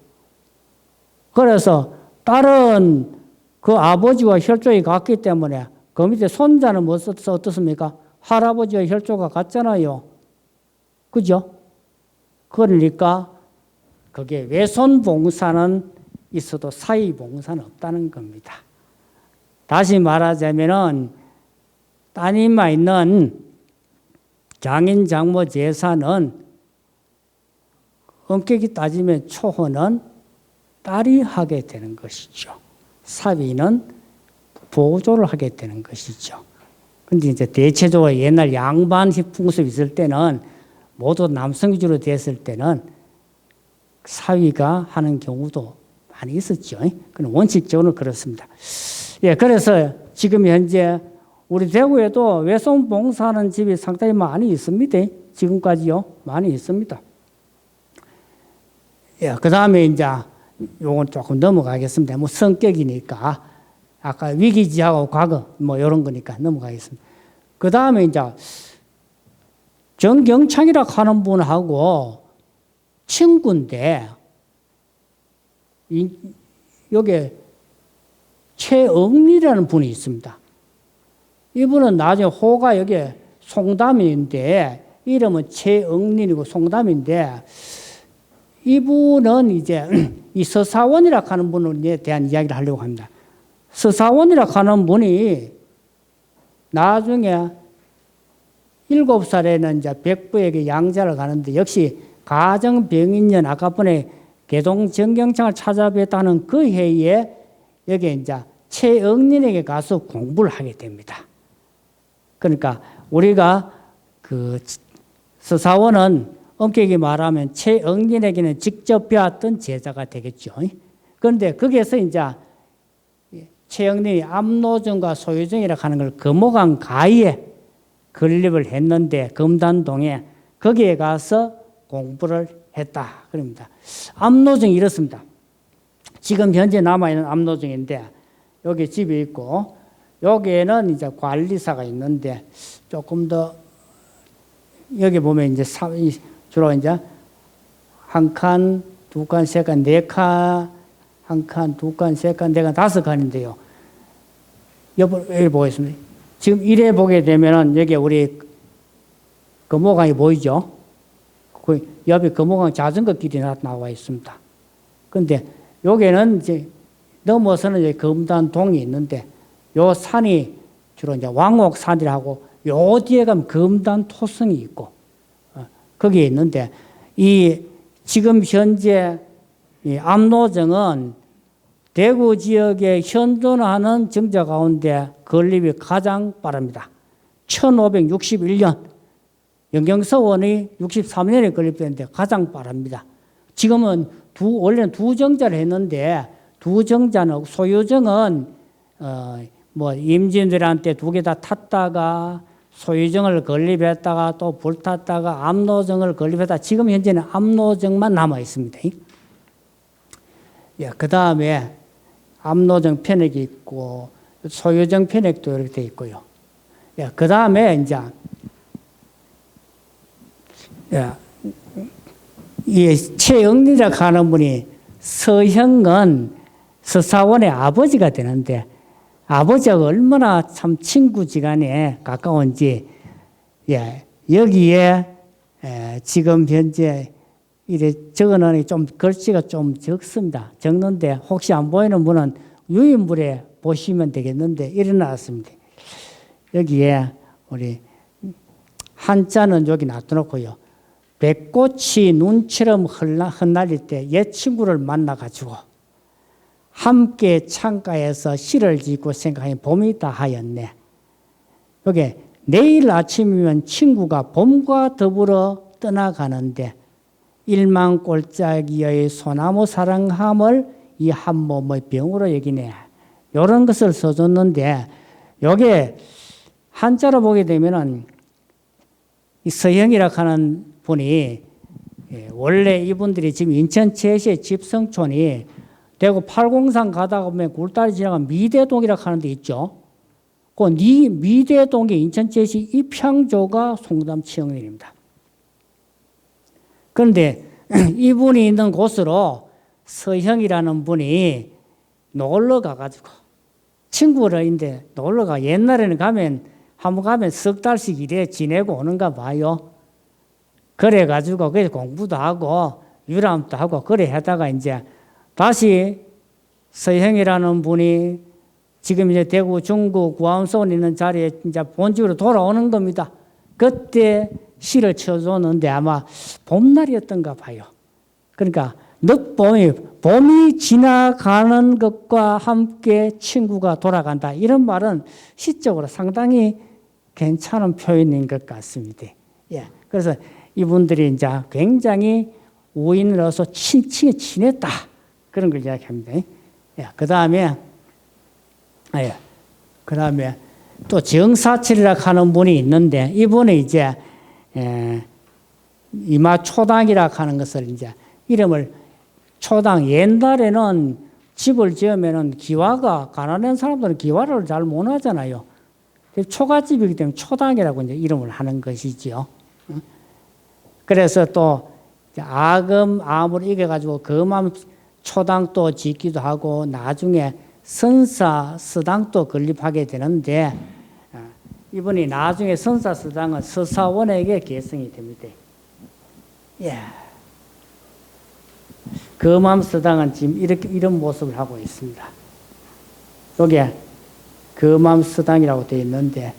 그래서 딸은 그 아버지와 혈족이 같기 때문에 그 밑에 손자는 뭐 어떻습니까? 할아버지와 혈족과 같잖아요. 그죠? 그러니까 그게 외손봉사는 있어도 사위봉사는 없다는 겁니다. 다시 말하자면은 따님만 있는 장인 장모 제사는 엄격히 따지면 초혼은 딸이 하게 되는 것이죠. 사위는 보조를 하게 되는 것이죠. 근데 이제 대체적으로 옛날 양반 풍습이 있을 때는 모두 남성 위주로 됐을 때는 사위가 하는 경우도 많이 있었죠. 그건 원칙적으로는 그렇습니다. 예, 그래서 지금 현재 우리 대구에도 외손 봉사하는 집이 상당히 많이 있습니다. 지금까지요, 많이 있습니다. 예, 그 다음에 이제 요건 조금 넘어가겠습니다. 뭐 성격이니까 아까 위기지하고 과거 뭐 이런 거니까 넘어가겠습니다. 그 다음에 이제 정경창이라 하는 분하고 친구인데, 요게 최응리라는 분이 있습니다. 이분은 나중에 호가 여기 송담인데 이름은 최응리이고 송담인데 이분은 이제 이 서사원이라 하는 분에 대한 이야기를 하려고 합니다. 서사원이라 하는 분이 나중에 7살에는 이제 백부에게 양자를 가는데 역시 가정병인년 아까 번에 개동정경창을 찾아뵙다는 그 해에 여기 이제 최응린에게 가서 공부를 하게 됩니다. 그러니까 우리가 그 서사원은 엄격히 말하면 최응린에게는 직접 배웠던 제자가 되겠죠. 그런데 거기에서 이제 최응린이 압노정과 소유정이라고 하는 걸 금호강 가에 건립을 했는데 금단동에 거기에 가서 공부를 했다. 그럽니다. 압노정이 이렇습니다. 지금 현재 남아있는 압노정인데 여기 집이 있고 여기에는 이제 관리사가 있는데 조금 더 여기 보면 이제 주로 이제 한 칸, 두 칸, 세 칸, 네 칸, 한 칸, 두 칸, 세 칸, 네 칸, 다섯 칸인데요. 여기 보겠습니다. 지금 이래 보게 되면은 여기 우리 금호강이 보이죠? 그 옆에 금호강 자전거 길이 나와 있습니다. 그런데 여기는 이제 넘어서는 이제 금단동이 있는데 요 산이 주로 이제 왕옥산이라고 요 뒤에 가면 금단토성이 있고 거기에 있는데 이 지금 현재 이 압노정은 대구 지역에 현존하는 정자 가운데 건립이 가장 빠릅니다. 1561년 영경서원이 63년에 건립됐는데 가장 빠릅니다. 지금은 원래는 두 정자를 했는데 두 정자는 소유정은 뭐 임진들한테 두 개 다 탔다가 소유정을 건립했다가 또 불탔다가 압노정을 건립했다. 지금 현재는 압노정만 남아 있습니다. 예, 그 다음에 압노정 편액이 있고 소유정 편액도 이렇게 돼 있고요. 예, 그 다음에 이제 이 최영리라고 하는 분이 서형은 서사원의 아버지가 되는데 아버지가 얼마나 참 친구지간에 가까운지 여기에 지금 현재 이래 적어놓으니 좀 글씨가 좀 적습니다. 적는데 혹시 안 보이는 분은 유인물에 보시면 되겠는데 일어났습니다. 여기에 우리 한자는 여기 놔둬놓고요. 백꽃이 눈처럼 흩날릴 때 옛 친구를 만나가지고 함께 창가에서 시를 짓고 생각하니 봄이 다 하였네. 여기 내일 아침이면 친구가 봄과 더불어 떠나가는데 일만 꼴짝이의 소나무 사랑함을 이 한 몸의 병으로 여기네. 이런 것을 써줬는데 요게 한자로 보게 되면은 이 서형이라고 하는 분이 원래 이분들이 지금 인천 제시의 집성촌이 대구 팔공산 가다가 보면 굴다리 지나가면 미대동이라고 하는 데 있죠. 그 미대동의 인천 제시 입향조가 송담 최영린입니다. 그런데 이분이 있는 곳으로 서형이라는 분이 놀러 가가지고 친구들인데 놀러 가. 옛날에는 한번 가면 석 달씩 이래 지내고 오는가 봐요. 그래가지고 그래서 공부도 하고 유람도 하고 그래 하다가 이제 다시 서형이라는 분이 지금 이제 대구 중구 구암소원 있는 자리에 이제 본집으로 돌아오는 겁니다. 그때 시를 쳐줬는데 아마 봄날이었던가 봐요. 그러니까 봄이 지나가는 것과 함께 친구가 돌아간다. 이런 말은 시적으로 상당히 괜찮은 표현인 것 같습니다. 예. 그래서 이분들이 이제 굉장히 우인으로서 친했다. 그런 걸 이야기합니다. 예. 그 다음에 또 정사철이라고 하는 분이 있는데 이분은 이제 이마초당이라고 하는 것을 이제 이름을 초당 옛날에는 집을 지으면은 기와가 가난한 사람들은 기와를 잘 못 하잖아요. 초가집이기 때문에 초당이라고 이제 이름을 하는 것이지요. 그래서 또 암을 이겨가지고 금암 초당 또 짓기도 하고 나중에 선사서당도 건립하게 되는데 이분이 나중에 선사서당은 서사원에게 계승이 됩니다. 예. 금암서당은 지금 이런 모습을 하고 있습니다. 여기에 금암서당이라고 되어 있는데,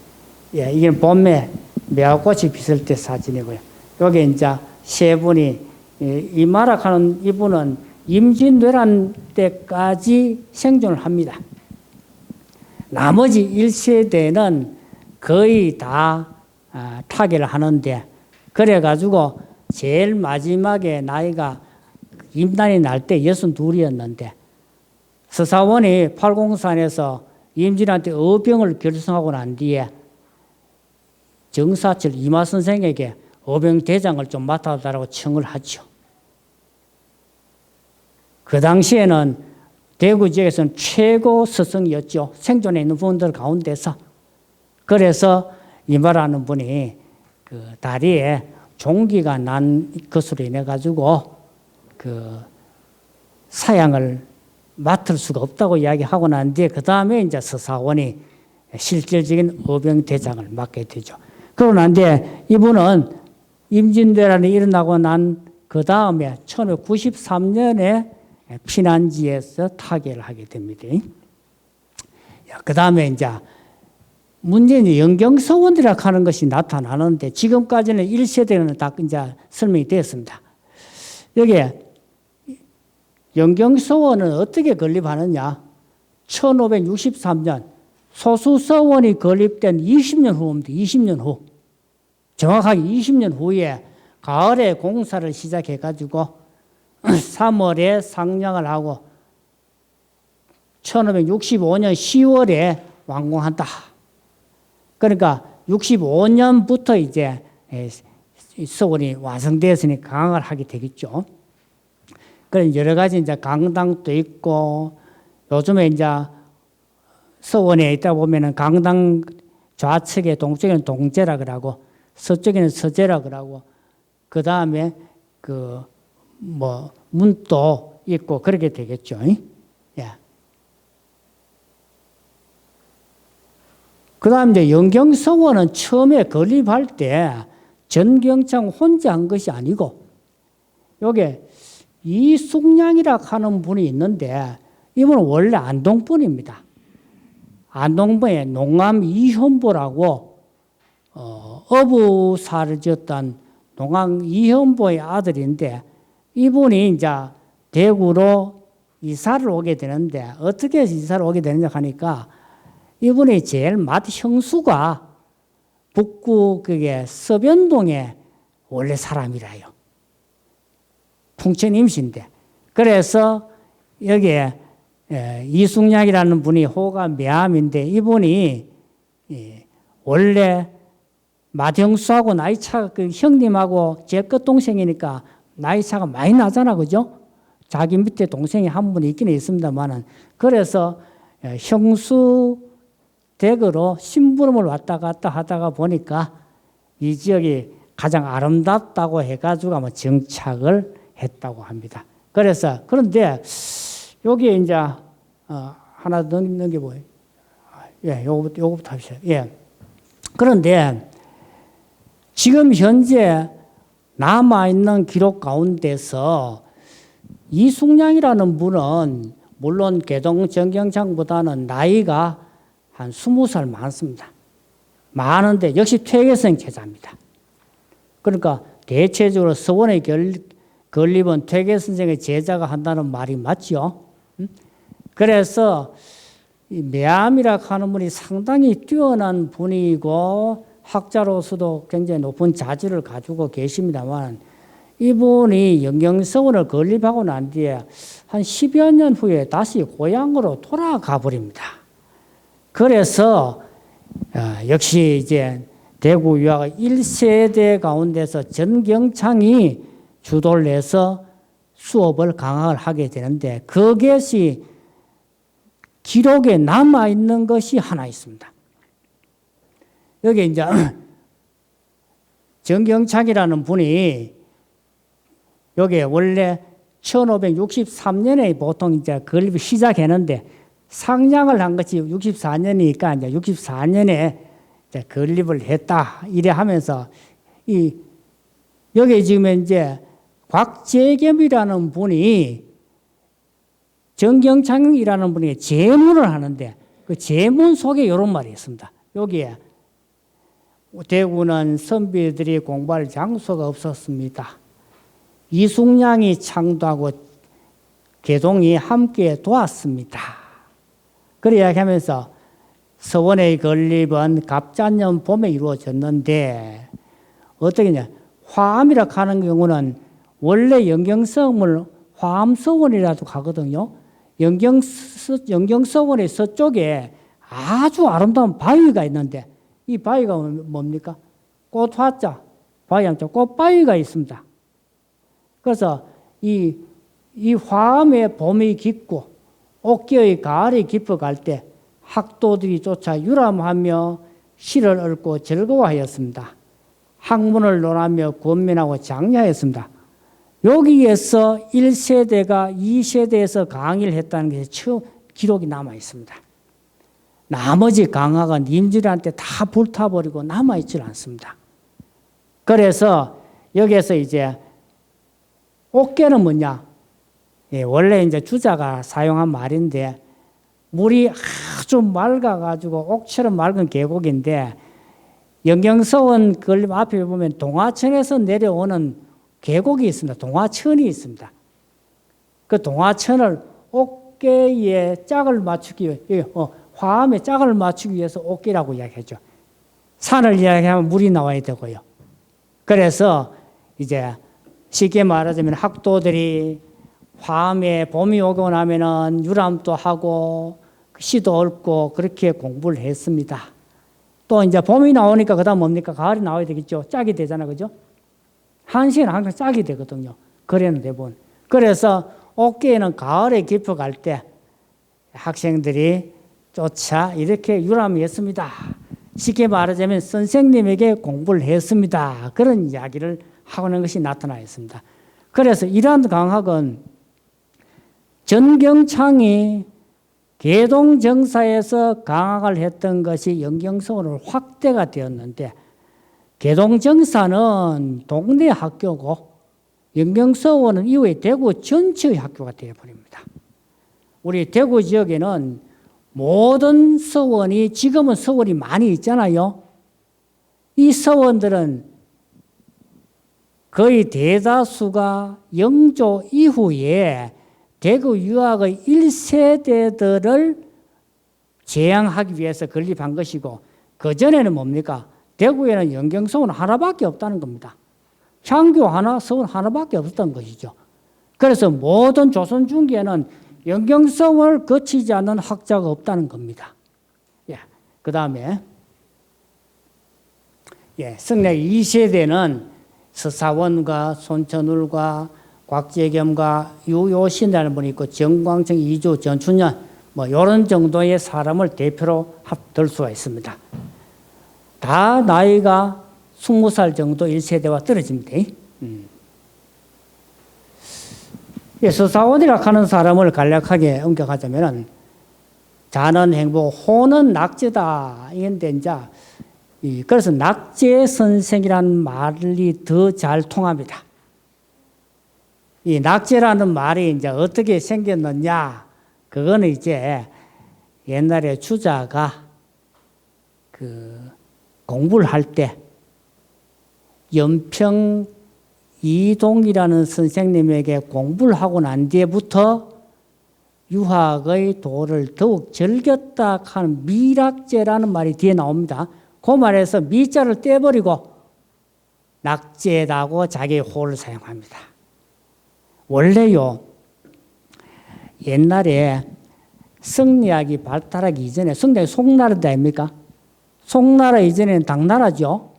예, 이게 봄에 매화꽃이 피을 때 사진이고요. 여기 이제 세 분이, 이마락하는 이분은 임진왜란 때까지 생존을 합니다. 나머지 1세대는 거의 다 타계를 하는데, 그래가지고 제일 마지막에 나이가 임난이 날 때 62이었는데, 서사원이 팔공산에서 임진한테 어병을 결성하고 난 뒤에 정사철 이마 선생에게 어병대장을 좀 맡아달라고 청을 하죠. 그 당시에는 대구 지역에서는 최고 스승이었죠. 생존해 있는 분들 가운데서. 그래서 이마라는 분이 그 다리에 종기가 난 것으로 인해 가지고 그 사양을 맡을 수가 없다고 이야기하고 난 뒤에 그 다음에 이제 서사원이 실질적인 어병대장을 맡게 되죠. 그러고 난 뒤에 이분은 임진왜란이 일어나고 난 그 다음에 1593년에 피난지에서 타계를 하게 됩니다. 그 다음에 이제 문제는 영경서원이라고 하는 것이 나타나는데 지금까지는 1세대는 다 이제 설명이 되었습니다. 여기에 영경서원은 어떻게 건립하느냐? 1563년 소수서원이 건립된 20년 후입니다. 20년 후. 정확하게 20년 후에 가을에 공사를 시작해가지고 3월에 상량을 하고 1565년 10월에 완공한다. 그러니까 65년부터 이제 서원이 완성되었으니 강화를 하게 되겠죠. 그런 여러 가지 이제 강당도 있고, 요즘에 이제 서원에 있다 보면은 강당 좌측에 동쪽에는 동제라 그러고 서쪽에는 서제라 그러고, 그 다음에 문도 있고 그렇게 되겠죠. 예. 그 다음 이제 영경서원은 처음에 건립할 때 전경창 혼자 한 것이 아니고, 요게 이숙량이라고 하는 분이 있는데, 이분은 원래 안동분입니다. 안동분의 농암 이현보라고, 어부사를 지었던 농암 이현보의 아들인데, 이분이 이제 대구로 이사를 오게 되는데, 어떻게 이사를 오게 되느냐 하니까, 이분이 제일 맏 형수가 북구 서변동에 원래 사람이라요. 풍천 임시인데. 그래서 여기에 이숙량이라는 분이 호가 매암인데, 이분이 원래 맏형수하고 나이차가 형님하고 제 끝동생이니까 나이차가 많이 나잖아. 그죠? 자기 밑에 동생이 한 분이 있긴 있습니다만은. 그래서 형수 댁으로 심부름을 왔다 갔다 하다가 보니까 이 지역이 가장 아름답다고 해가지고 아마 정착을 했다고 합니다. 그래서, 그런데 여기에 이제 하나 넣는 게 뭐예요? 예, 요거부터 합시다. 예. 그런데 지금 현재 남아있는 기록 가운데서 이숙량이라는 분은 물론 개동 정경창보다는 나이가 한 20살 많습니다. 많은데 역시 퇴계성 제자입니다. 그러니까 대체적으로 서원의 건립은 퇴계 선생의 제자가 한다는 말이 맞죠. 그래서 매암이라고 하는 분이 상당히 뛰어난 분이고 학자로서도 굉장히 높은 자질을 가지고 계십니다만, 이분이 영경서원을 건립하고 난 뒤에 한 10여 년 후에 다시 고향으로 돌아가 버립니다. 그래서 역시 이제 대구 유화가 1세대 가운데서 전경창이 주도를 해서 수업을 강화를 하게 되는데, 그것이 기록에 남아있는 것이 하나 있습니다. 여기 이제 정경창이라는 분이 여기 원래 1563년에 보통 이제 건립을 시작했는데, 상냥을 한 것이 64년이니까 이제 64년에 이제 건립을 했다. 이래 하면서 여기 지금 이제 곽재겸이라는 분이 정경창이라는 분이 제문을 하는데 그 제문 속에 이런 말이 있습니다. 여기에 대구는 선비들이 공부할 장소가 없었습니다. 이숙량이 창도하고 개동이 함께 도왔습니다. 그래 이야기하면서 서원의 건립은 갑자년 봄에 이루어졌는데 어떻게냐 화암이라 하는 경우는 원래 영경성을 화암서원이라도 가거든요. 영경서원의 서쪽에 아주 아름다운 바위가 있는데 이 바위가 뭡니까? 꽃화자, 바위함자 꽃바위가 있습니다. 그래서 이 화암의 봄이 깊고 옥겨의 가을이 깊어갈 때 학도들이 쫓아 유람하며 시를 읊고 즐거워하였습니다. 학문을 논하며 권면하고 장려하였습니다. 여기에서 1세대가 2세대에서 강의를 했다는 게 처음 기록이 남아 있습니다. 나머지 강화가 님들한테 다 불타버리고 남아있질 않습니다. 그래서 여기에서 이제 옥계는 뭐냐? 원래 이제 주자가 사용한 말인데 물이 아주 맑아가지고 옥처럼 맑은 계곡인데 영경서원 건립 앞에 보면 동화천에서 내려오는 계곡이 있습니다. 동화천이 있습니다. 그 동화천을 옥계에 짝을 맞추기 위해 화암에 짝을 맞추기 위해서 옥계라고 이야기하죠. 산을 이야기하면 물이 나와야 되고요. 그래서 이제 쉽게 말하자면 학도들이 화암에 봄이 오고 나면은 유람도 하고 시도 읊고 그렇게 공부를 했습니다. 또 이제 봄이 나오니까 그다음 뭡니까? 가을이 나와야 되겠죠. 짝이 되잖아, 그죠? 한시는 항상 짝이 되거든요. 거래는 대부분. 그래서 옥계에는 가을에 깊어갈 때 학생들이 쫓아 이렇게 유람했습니다. 쉽게 말하자면 선생님에게 공부를 했습니다. 그런 이야기를 하는 것이 나타나 있습니다. 그래서 이러한 강학은 전경창이 개동정사에서 강학을 했던 것이 영경서원으로 확대가 되었는데 개동정사는 동네 학교고 영경서원은 이후에 대구 전체의 학교가 되어버립니다. 우리 대구 지역에는 모든 서원이 지금은 서원이 많이 있잖아요. 이 서원들은 거의 대다수가 영조 이후에 대구 유학의 1세대들을 재양하기 위해서 건립한 것이고 그전에는 뭡니까? 대구에는 영경서원 하나밖에 없다는 겁니다. 향교 하나, 서원 하나밖에 없었던 것이죠. 그래서 모든 조선 중기에는 영경서원을 거치지 않는 학자가 없다는 겁니다. 그 다음에 성례 2세대는 서사원과 손천울과 곽재겸과 유효신이라는 분이 있고 정광청, 이주, 전춘년 이런 정도의 사람을 대표로 들 수가 있습니다. 다 나이가 20살 정도 1세대와 떨어집니다. 서사원이라 하는 사람을 간략하게 언급하자면 자는 행복, 호는 낙제다. 이건데 이제 그래서 낙제 선생이라는 말이 더 잘 통합니다. 이 낙제라는 말이 이제 어떻게 생겼느냐? 그거는 이제 옛날에 주자가 공부를 할 때 연평 이동이라는 선생님에게 공부를 하고 난 뒤에부터 유학의 도를 더욱 즐겼다 하는 미락제라는 말이 뒤에 나옵니다. 그 말에서 미자를 떼버리고 낙제라고 자기의 호를 사용합니다. 원래요, 옛날에 성리학이 발달하기 이전에, 성리학이 송나라 때 아닙니까? 송나라 이전에는 당나라죠.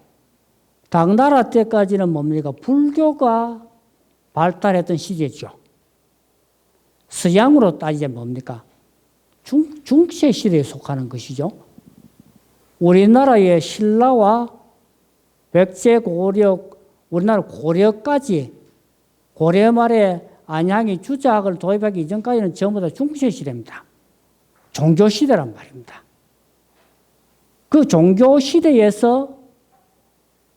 당나라 때까지는 뭡니까? 불교가 발달했던 시대죠. 서양으로 따지자면 뭡니까? 중세 시대에 속하는 것이죠. 우리나라의 신라와 백제, 고려, 우리나라 고려까지 고려 말에 안양이 주작을 도입하기 이전까지는 전부 다 중세 시대입니다. 종교 시대란 말입니다. 그 종교 시대에서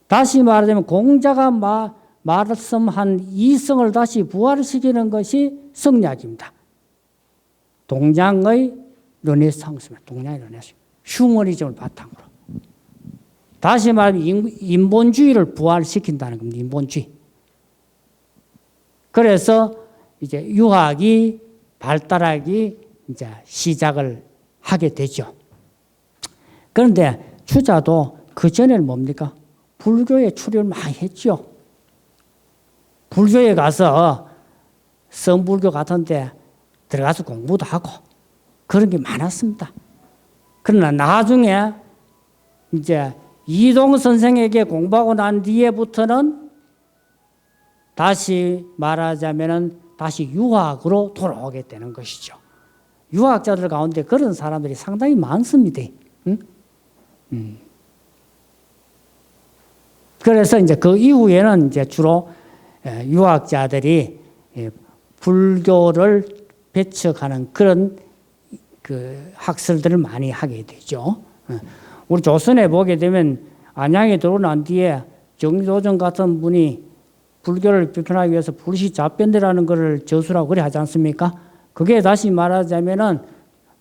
다시 말하자면 공자가 말씀한 이성을 다시 부활시키는 것이 성리학입니다. 동양의 르네상스입니다. 동양의 르네상스. 휴머니즘을 바탕으로. 다시 말하면 인본주의를 부활시킨다는 겁니다. 인본주의. 그래서 이제 유학이 발달하기 이제 시작을 하게 되죠. 그런데 주자도 그 전에는 뭡니까? 불교에 출연을 많이 했죠. 불교에 가서 성불교 같은 데 들어가서 공부도 하고 그런 게 많았습니다. 그러나 나중에 이제 이동 선생에게 공부하고 난 뒤에부터는 다시 말하자면은 다시 유학으로 돌아오게 되는 것이죠. 유학자들 가운데 그런 사람들이 상당히 많습니다. 응? 그래서 이제 그 이후에는 이제 주로 유학자들이 불교를 배척하는 그런 그 학설들을 많이 하게 되죠. 우리 조선에 보게 되면 안양에 들어온 뒤에 정도전 같은 분이 불교를 비판하기 위해서 불시잡변대라는 것을 저술하고 그래 하지 않습니까? 그게 다시 말하자면은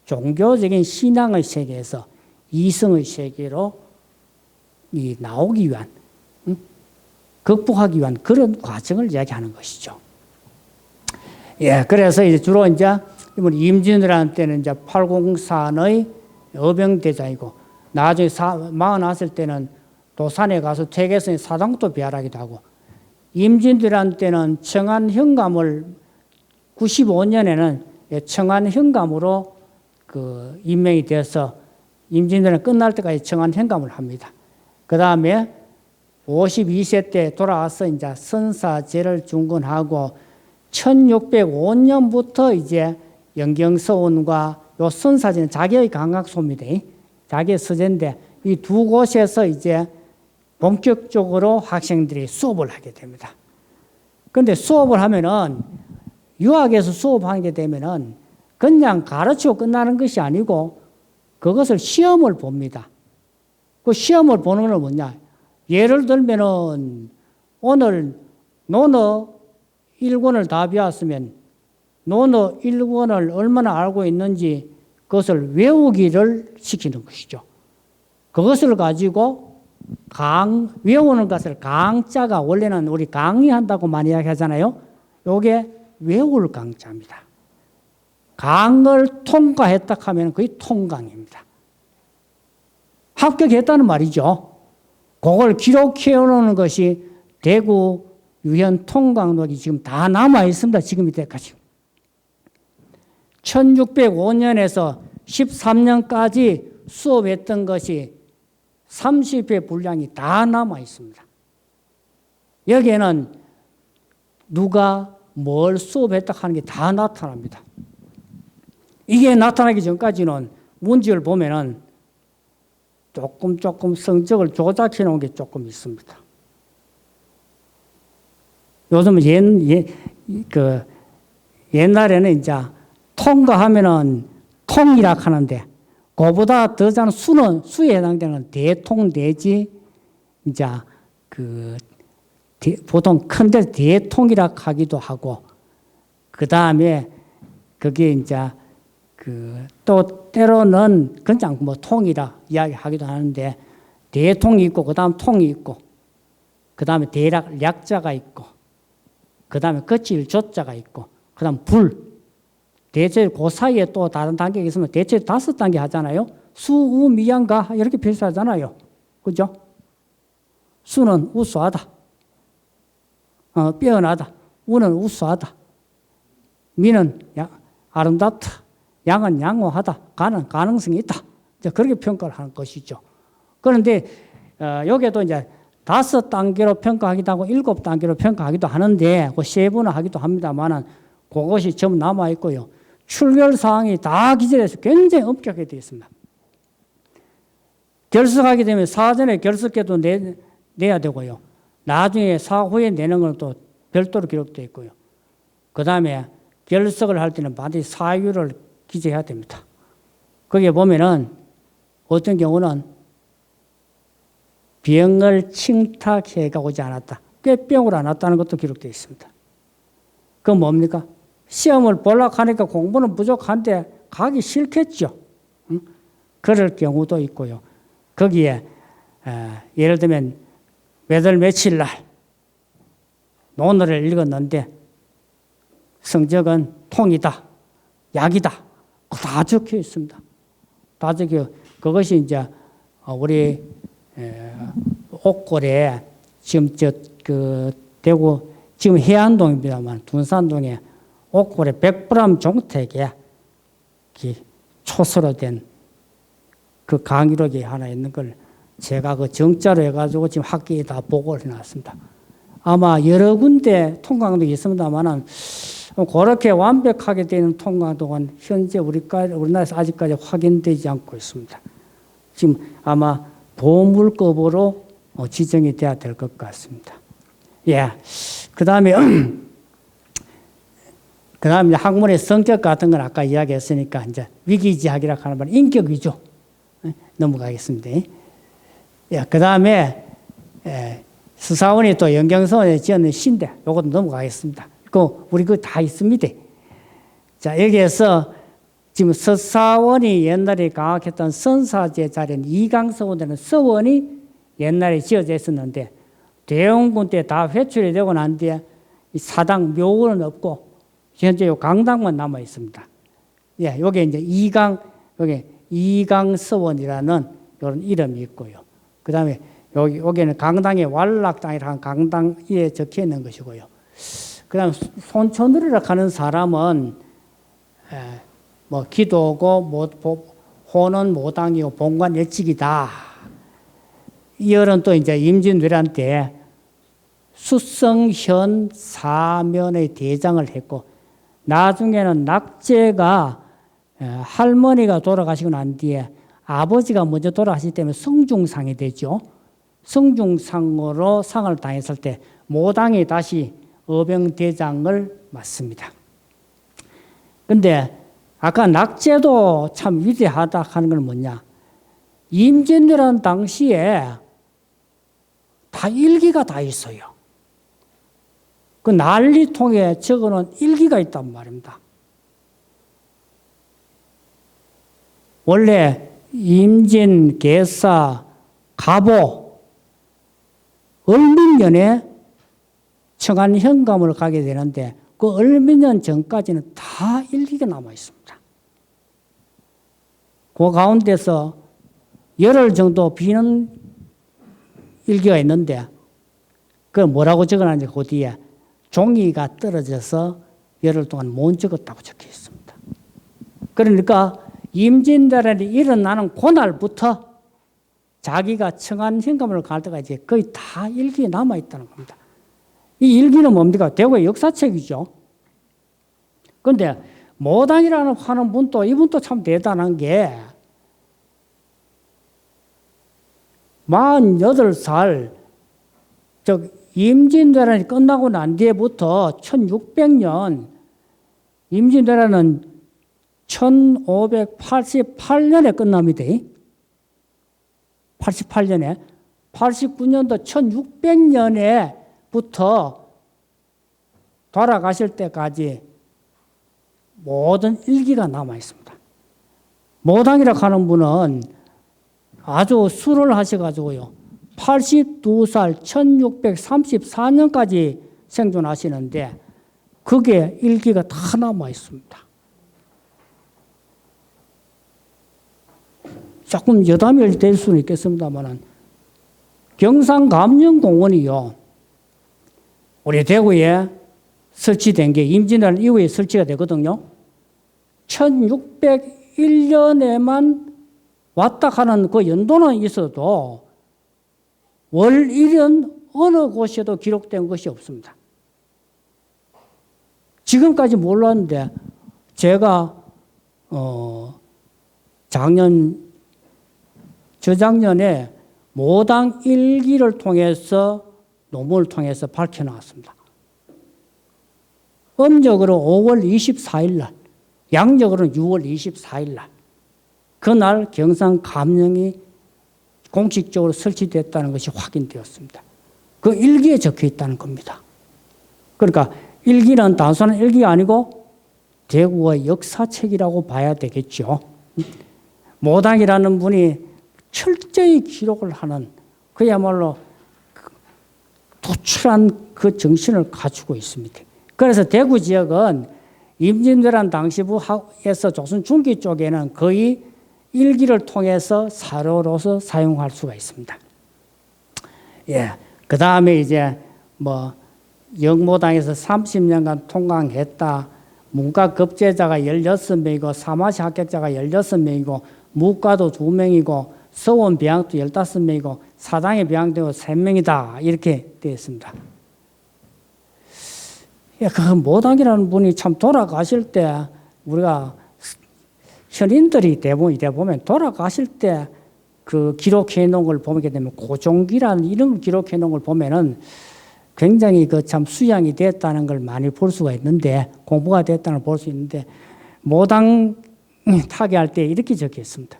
종교적인 신앙의 세계에서 이성의 세계로 나오기 위한, 극복하기 위한 그런 과정을 이야기하는 것이죠. 예, 그래서 이제 주로 이제 임진왜란 때는 이제 팔공산의 어병대장이고 나중에 41살 때는 도산에 가서 퇴계선의 사당도 비활하기도 하고 임진왜란 때는 청안 현감을 95년에는 청안 현감으로 그 임명이 되어서 임진왜란 끝날 때까지 청안 현감을 합니다. 그 다음에 52세 때 돌아와서 이제 선사제를 중건하고 1605년부터 이제 영경서원과 요 선사제는 자기의 강학소입니다. 자기의 서재인데 이 두 곳에서 이제 본격적으로 학생들이 수업을 하게 됩니다. 그런데 수업을 하면은 유학에서 수업하게 되면은 그냥 가르치고 끝나는 것이 아니고 그것을 시험을 봅니다. 그 시험을 보는 건 뭐냐? 예를 들면은 오늘 논어 1권을 다 배웠으면 논어 1권을 얼마나 알고 있는지 그것을 외우기를 시키는 것이죠. 그것을 가지고 외우는 것을 강자가 원래는 우리 강의한다고 많이 이야기하잖아요. 요게 외울 강자입니다. 강을 통과했다 하면 거의 통강입니다. 합격했다는 말이죠. 그걸 기록해 놓는 것이 대구 유현 통강록이 지금 다 남아 있습니다. 지금 이때까지. 1605년에서 13년까지 수업했던 것이 30회 분량이 다 남아 있습니다. 여기에는 누가 뭘 수업했다 하는 게 다 나타납니다. 이게 나타나기 전까지는 문제를 보면은 조금 성적을 조작해 놓은 게 조금 있습니다. 요즘은 옛날에는 이제 통과하면은 통이라 하는데 그보다 더 작은 수에 해당되는 대통 내지 이제 보통 큰데 대통이라 하기도 하고 그 다음에 그게 이제 또 때로는 그냥 뭐 통이라 이야기하기도 하는데 대통이 있고 그 다음 통이 있고 그 다음에 약자가 있고 그 다음에 거칠 조자가 있고 그 다음 대체 그 사이에 또 다른 단계가 있으면 대체 5단계 하잖아요. 수, 우, 미양가 이렇게 표시하잖아요. 그죠? 수는 우수하다. 빼어나다. 우는 우수하다. 미는 아름답다. 양은 양호하다. 가는 가능성이 있다. 이제 그렇게 평가를 하는 것이죠. 그런데 여기에도 이제 5단계로 평가하기도 하고 7단계로 평가하기도 하는데 그 세분화하기도 합니다만은 그것이 전부 남아 있고요. 출결 사항이 다 기재돼서 굉장히 엄격하게 되어 있습니다. 결석하게 되면 사전에 결석해도 내야 되고요. 나중에 사후에 내는 건 또 별도로 기록되어 있고요. 그 다음에 결석을 할 때는 반드시 사유를 기재해야 됩니다. 거기에 보면은 어떤 경우는 병을 칭탁해가 오지 않았다. 꾀병으로 안 왔다는 것도 기록되어 있습니다. 그건 뭡니까? 시험을 보려고 하니까 공부는 부족한데 가기 싫겠죠. 응? 그럴 경우도 있고요. 거기에 예를 들면 몇 월 며칠 날 논어를 읽었는데 성적은 통이다, 약이다. 다 적혀 있습니다. 다 적혀. 그것이 이제 우리 옥골에 지금 대구 지금 해안동입니다만 둔산동에 옥골에 백브람 종택에 초서로 된 그 강의록이 하나 있는 걸 제가 그 정자로 해가지고 지금 학계에 다 보고를 해놨습니다. 아마 여러 군데 통강도 있습니다만은 그렇게 완벽하게 되는 통강도는 현재 우리나라에서 아직까지 확인되지 않고 있습니다. 지금 아마 보물급으로 지정이 돼야 될 것 같습니다. 예. 그 다음에 학문의 성격 같은 건 아까 이야기했으니까 이제 위기지학이라고 하는 말 인격 위주 넘어가겠습니다. 예. 그 다음에 수사원이 또 연경선에 지었는 신대 요것도 넘어가겠습니다. 우리 그거 다 있습니다. 자, 여기에서 지금 서사원이 옛날에 강학했던 선사제 자리는 이강서원이라는 서원이 옛날에 지어져 있었는데 대원군 때 다 회출이 되고 난 뒤에 사당 묘원은 없고 현재 요 강당만 남아 있습니다. 예, 요게 이제 이강서원이라는 이런 이름이 있고요. 그 다음에 여기는 강당의 완락당이라는 강당에 적혀 있는 것이고요. 그 다음 손천으리라 하는 사람은 뭐 기도고 호는 모당이고 본관 일찍이다. 이열은 또 이제 임진왜란 수성현 사면의 대장을 했고 나중에는 낙제가 할머니가 돌아가시고 난 뒤에 아버지가 먼저 돌아가시기 때문에 성중상이 되죠. 성중상으로 상을 당했을 때 모당이 다시 어병대장을 맡습니다. 그런데 아까 낙제도 참 위대하다 하는 건 뭐냐? 임진왜란 당시에 다 일기가 다 있어요. 그 난리통에 적어놓은 일기가 있단 말입니다. 원래 임진, 계사, 갑오, 을민년에 청안현감을 가게 되는데 그 을민년 전까지는 다 일기가 남아 있습니다. 그 가운데서 열흘 정도 비는 일기가 있는데 그걸 뭐라고 적어놨는지 그 뒤에 종이가 떨어져서 열흘 동안 못 적었다고 적혀 있습니다. 그러니까 임진왜란이 일어나는 그날부터 자기가 청안현감을 갈 때까지 거의 다 일기에 남아있다는 겁니다. 이 일기는 뭡니까? 대구의 역사책이죠. 그런데 모당이라는 하는 분도 이분도 참 대단한 게 48살 임진왜란이 끝나고 난 뒤에부터 1600년 임진왜란은 1588년에 끝납니다. 88년에 89년도 1600년에부터 돌아가실 때까지 모든 일기가 남아 있습니다. 모당이라고 하는 분은 아주 수를 하셔가지고요. 82살 1634년까지 생존하시는데 그게 일기가 다 남아 있습니다. 조금 여담이 될 수는 있겠습니다만 경상감령공원이요. 우리 대구에 설치된 게 임진왜란 이후에 설치가 되거든요. 1601년에만 왔다 가는 그 연도는 있어도 월일은 어느 곳에도 기록된 것이 없습니다. 지금까지 몰랐는데 제가 저작년에 모당 일기를 통해서 논문을 통해서 밝혀나왔습니다. 음력으로 5월 24일 날, 양력으로는 6월 24일 날 그날 경상 감령이 공식적으로 설치됐다는 것이 확인되었습니다. 그 일기에 적혀 있다는 겁니다. 그러니까 일기는 단순한 일기가 아니고 대구의 역사책이라고 봐야 되겠죠. 모당이라는 분이 철저히 기록을 하는 그야말로 도출한 그 정신을 가지고 있습니다. 그래서 대구 지역은 임진왜란 당시부에서 조선 중기 쪽에는 거의 일기를 통해서 사료로서 사용할 수가 있습니다. 예. 그 다음에 이제 뭐 영모당에서 30년간 통강했다. 문과 급제자가 16명이고 사마시 합격자가 16명이고 무과도 2명이고 서원 배양도 15명이고 사당에 배양되고 3명이다. 이렇게 되어 있습니다. 예, 그 모당이라는 분이 참 돌아가실 때 우리가 현인들이 대부분 이래 보면 돌아가실 때 그 기록해 놓은 걸 보게 되면 고종기라는 이런 걸 기록해 놓은 걸 보면은 굉장히 그 참 수양이 됐다는 걸 많이 볼 수가 있는데 공부가 됐다는 걸 볼 수 있는데 모당 타계할 때 이렇게 적혀 있습니다.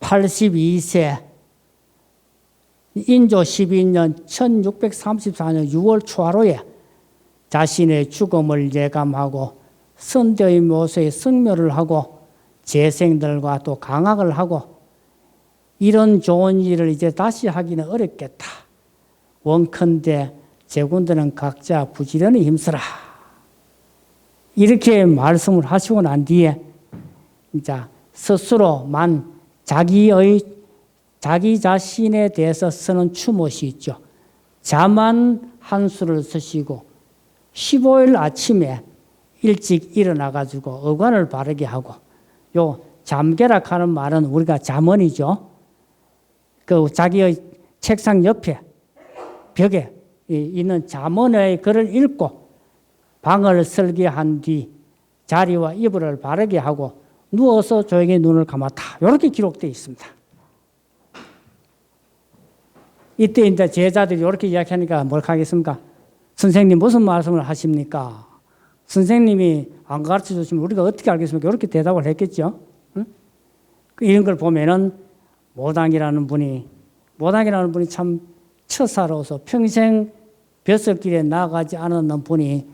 82세 인조 12년 1634년 6월 초하루에 자신의 죽음을 예감하고 선대의 모세에 성묘를 하고 재생들과 또 강학을 하고 이런 좋은 일을 이제 다시 하기는 어렵겠다. 원컨대 제군들은 각자 부지런히 힘쓰라. 이렇게 말씀을 하시고 난 뒤에 이제 스스로만 자기 자신에 대해서 쓰는 추못이 있죠. 자만 한 수를 쓰시고 15일 아침에 일찍 일어나 가지고 어관을 바르게 하고 요 잠계락하는 말은 우리가 잠언이죠. 그 자기의 책상 옆에 벽에 있는 잠언의 글을 읽고 방을 설계한 뒤 자리와 이불을 바르게 하고 누워서 조용히 눈을 감았다. 이렇게 기록되어 있습니다. 이때 이제 제자들이 이렇게 이야기하니까 뭘 하겠습니까? 선생님 무슨 말씀을 하십니까? 선생님이 안 가르쳐 주시면 우리가 어떻게 알겠습니까? 이렇게 대답을 했겠죠. 응? 이런 걸 보면은 모당이라는 분이 참 처사로서 평생 벼슬길에 나아가지 않았는 분이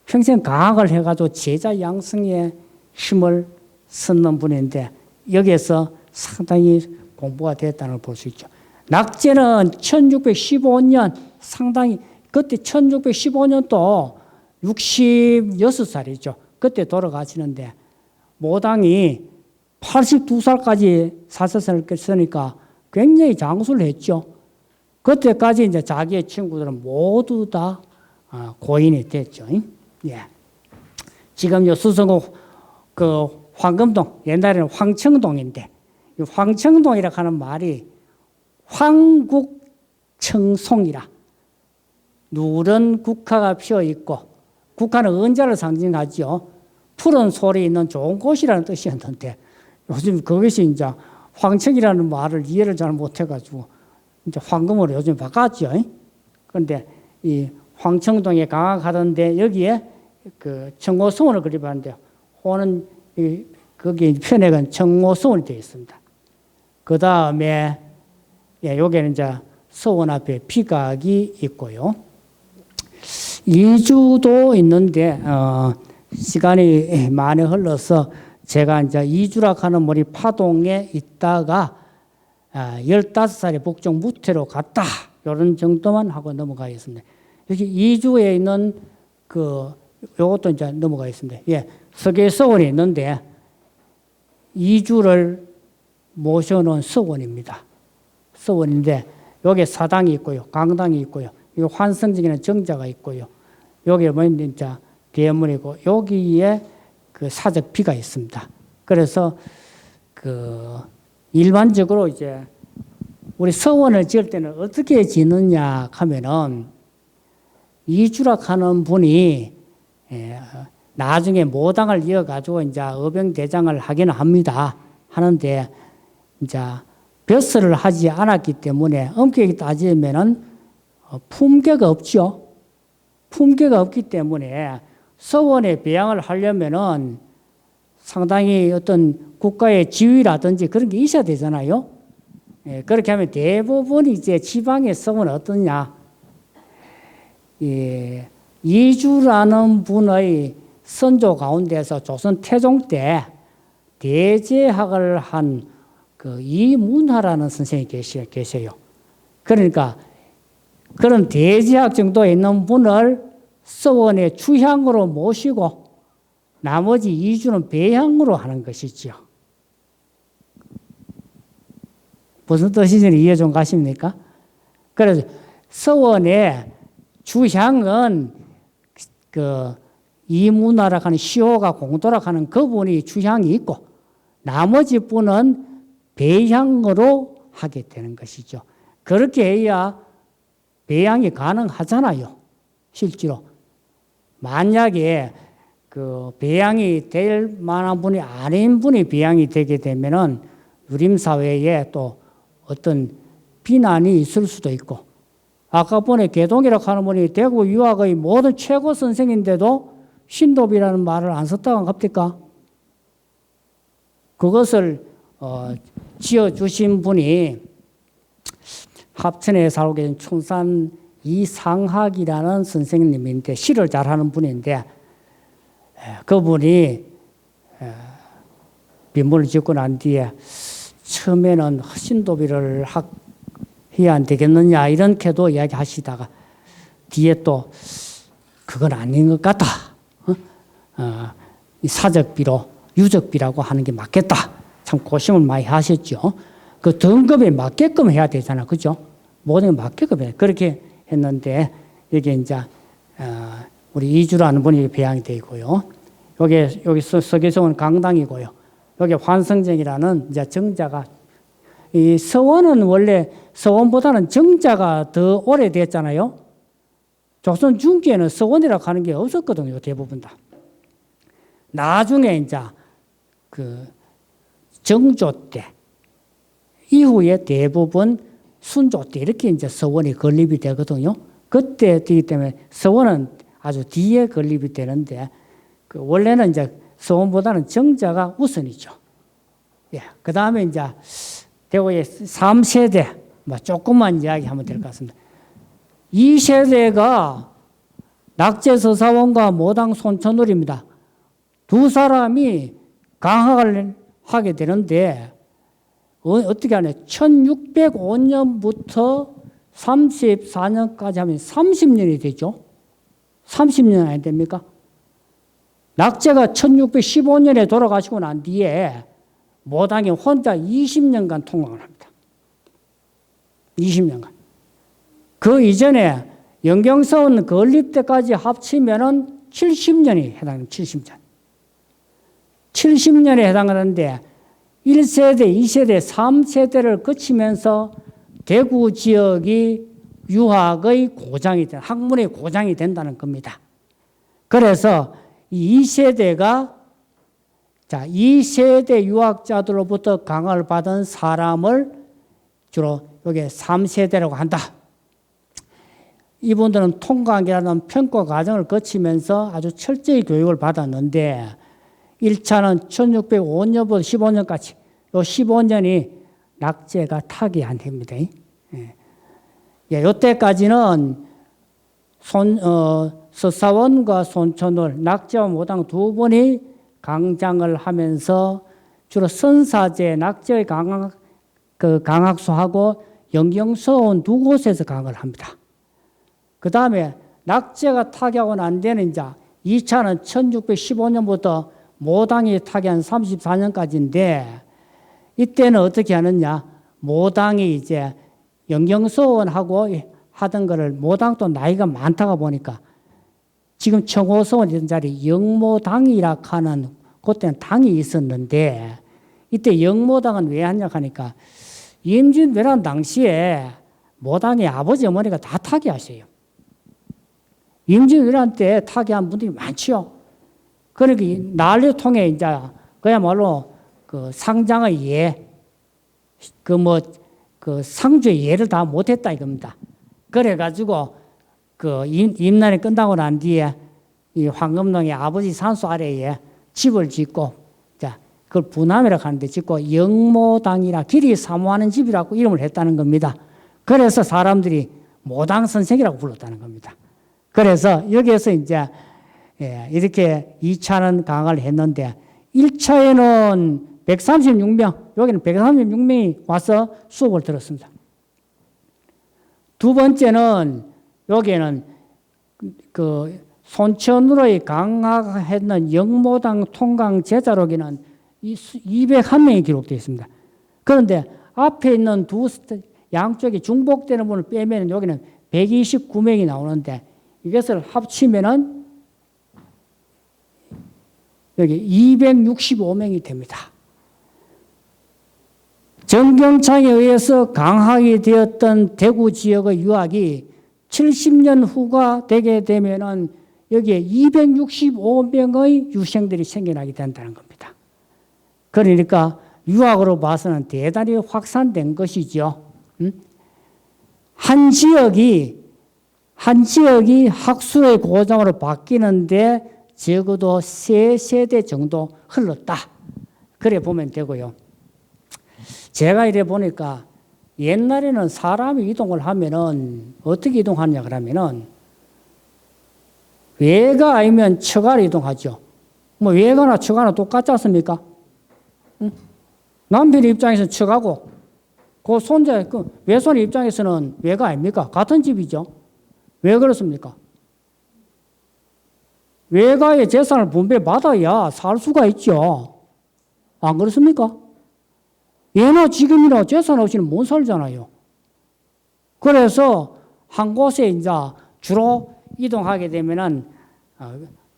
평생 강학을 해가지고 제자 양성에 힘을 쏟는 분인데 여기에서 상당히 공부가 됐다는 걸 볼 수 있죠. 낙제는 1615년 상당히 그때 1615년도 66살이죠. 그때 돌아가시는데 모당이 82살까지 사셨으니까 굉장히 장수를 했죠. 그때까지 이제 자기의 친구들은 모두 다 고인이 됐죠. 예. 지금 요 수성구 그 황금동 옛날에는 황청동인데 이 황청동이라고 하는 말이 황국청송이라 누런 국화가 피어 있고 국화는 은자를 상징하죠. 푸른 소리 있는 좋은 곳이라는 뜻이었는데 요즘 그것이 이제 황청이라는 말을 이해를 잘 못해가지고 이제 황금으로 요즘 바꿨죠. 그런데 이 황청동에 강학하던데 여기에 그 청호성원을 그려봤는데 호는 거기 편액은 청호성원이 되어 있습니다. 그 다음에 여기는 이제 서원 앞에 비각이 있고요. 이주도 있는데 시간이 많이 흘러서 제가 이제 이주락 하는 물이 파동에 있다가 15살에 북쪽 무태로 갔다. 이런 정도만 하고 넘어가겠습니다. 여기 이주에 있는 요것도 이제 넘어가겠습니다. 예. 석계 서원이 있는데 이주를 모셔놓은 서원입니다. 서원인데 여기 사당이 있고요. 강당이 있고요. 이 환성적인 정자가 있고요. 여기 보면 진짜 대문이고 여기에 그 사적 비가 있습니다. 그래서 일반적으로 이제 우리 서원을 지을 때는 어떻게 짓느냐 하면은 이주락 하는 분이 나중에 모당을 이어가지고 이제 어병대장을 하기는 합니다. 하는데 이제 벼슬을 하지 않았기 때문에 엄격히 따지면은 품계가 없죠. 품계가 없기 때문에 서원에 배양을 하려면은 상당히 어떤 국가의 지위라든지 그런 게 있어야 되잖아요. 예, 그렇게 하면 대부분 이제 지방의 성은 어떠냐? 예, 이주라는 분의 선조 가운데서 조선 태종 때 대제학을 한 그 이문화라는 선생이 계세요. 그러니까 그런 대제학 정도에 있는 분을 서원의 주향으로 모시고 나머지 이주는 배향으로 하는 것이지요. 무슨 뜻인지 이해 좀 가십니까? 그래서 서원의 주향은 그 이문화라고 하는 시호가 공도라고 하는 그분이 주향이 있고 나머지 분은 배향으로 하게 되는 것이죠. 그렇게 해야 배향이 가능하잖아요. 실제로. 만약에 그 배향이 될 만한 분이 아닌 분이 배향이 되게 되면은 유림사회에 또 어떤 비난이 있을 수도 있고, 아까 보니 개동이라고 하는 분이 대구 유학의 모든 최고 선생인데도 신도비라는 말을 안 썼다고 합니까? 그것을 지어주신 분이 합천에 살고 계신 충산 이상학이라는 선생님인데 시를 잘하는 분인데 그분이 빈문을 짓고 난 뒤에 처음에는 신도비를 해야 안 되겠느냐 이렇게도 이야기하시다가 뒤에 또 그건 아닌 것 같다. 이 사적비로 유적비라고 하는 게 맞겠다. 참 고심을 많이 하셨죠. 그 등급에 맞게끔 해야 되잖아. 그죠? 모든 게 맞게끔 해. 그렇게 했는데 여기 이제 우리 이주라는 분이 배양이 되어 있고요. 여기 서계성은 강당이고요. 여기 환성정이라는 이제 정자가 이 서원은 원래 서원보다는 정자가 더 오래됐잖아요. 조선 중기에는 서원이라고 하는 게 없었거든요. 대부분 다. 나중에 이제 그 정조 때 이후에 대부분 순조 때 이렇게 이제 서원이 건립이 되거든요. 그때 되기 때문에 서원은 아주 뒤에 건립이 되는데 그 원래는 이제 서원보다는 정자가 우선이죠. 예. 그 다음에 이제 대구의 3세대 뭐 조금만 이야기하면 될 것 같습니다. 2세대가 낙제서사원과 모당 손천울입니다. 두 사람이 강학을 하게 되는데 어떻게 하냐? 1605년부터 34년까지 하면 30년이 되죠. 30년 안 됩니까? 낙제가 1615년에 돌아가시고 난 뒤에 모당이 혼자 20년간 통학을 합니다. 20년간. 그 이전에 영경서원 건립 때까지 합치면은 70년이 해당합니다. 70년. 70년에 해당하는데 1세대, 2세대, 3세대를 거치면서 대구 지역이 유학의 고장이 된, 학문의 고장이 된다는 겁니다. 그래서 이 2세대가 자, 2세대 유학자들로부터 강화를 받은 사람을 주로 여기 3세대라고 한다. 이분들은 통강이라는 평가 과정을 거치면서 아주 철저히 교육을 받았는데 1차는 1605년부터 15년까지 요 15년이 낙제가 타기 안 됩니다. 예, 요때까지는 서사원과 손천울, 낙제와 모당 두 분이 강장을 하면서 주로 선사제, 낙제의 강학소하고 영경서원 두 곳에서 강을 합니다. 그 다음에 낙제가 타개하고 난 데는 이제 2차는 1615년부터 모당이 타개한 34년까지인데 이때는 어떻게 하느냐. 모당이 이제 영경서원하고 하던 거를 모당도 나이가 많다가 보니까 지금 청호서원 이런 자리 영모당이라 하는 그때는 당이 있었는데 이때 영모당은 왜 하냐 하니까 임진왜란 당시에 모당의 아버지 어머니가 다 타개하세요. 임진왜란 때 타개한 분들이 많지요. 그러니까 난리통에 이제 그야말로 그 상장의 예, 그 상주의 예를 다 못했다 이겁니다. 그래가지고 그 임난이 끝나고 난 뒤에 이 황금동의 아버지 산소 아래에 집을 짓고 그걸 부남이라고 하는데 짓고 영모당이라 길이 사모하는 집이라고 이름을 했다는 겁니다. 그래서 사람들이 모당 선생이라고 불렀다는 겁니다. 그래서 여기에서 이제 이렇게 2차는 강화를 했는데 1차에는 136명, 여기는 136명이 와서 수업을 들었습니다. 두 번째는 여기에는 그 손천으로의 강화했는 영모당 통강 제자록에는 201명이 기록되어 있습니다. 그런데 앞에 있는 양쪽에 중복되는 분을 빼면 여기는 129명이 나오는데 이것을 합치면은 여기 265명이 됩니다. 정경창에 의해서 강하게 되었던 대구 지역의 유학이 70년 후가 되게 되면은 여기에 265명의 유생들이 생겨나게 된다는 겁니다. 그러니까 유학으로 봐서는 대단히 확산된 것이죠. 한 지역이 학술의 고장으로 바뀌는데 적어도 3세대 정도 흘렀다. 그래 보면 되고요. 제가 이래 보니까 옛날에는 사람이 이동을 하면은 어떻게 이동하느냐 그러면은 외가 아니면 처가로 이동하죠. 뭐 외가나 처가나 똑같지 않습니까? 남편 입장에서는 처가고 그 손자, 그 외손 입장에서는 외가 아닙니까? 같은 집이죠. 왜 그렇습니까? 외가의 재산을 분배받아야 살 수가 있죠. 안 그렇습니까? 예나 지금이나 재산 없이는 못 살잖아요. 그래서 한 곳에 이제 주로 이동하게 되면은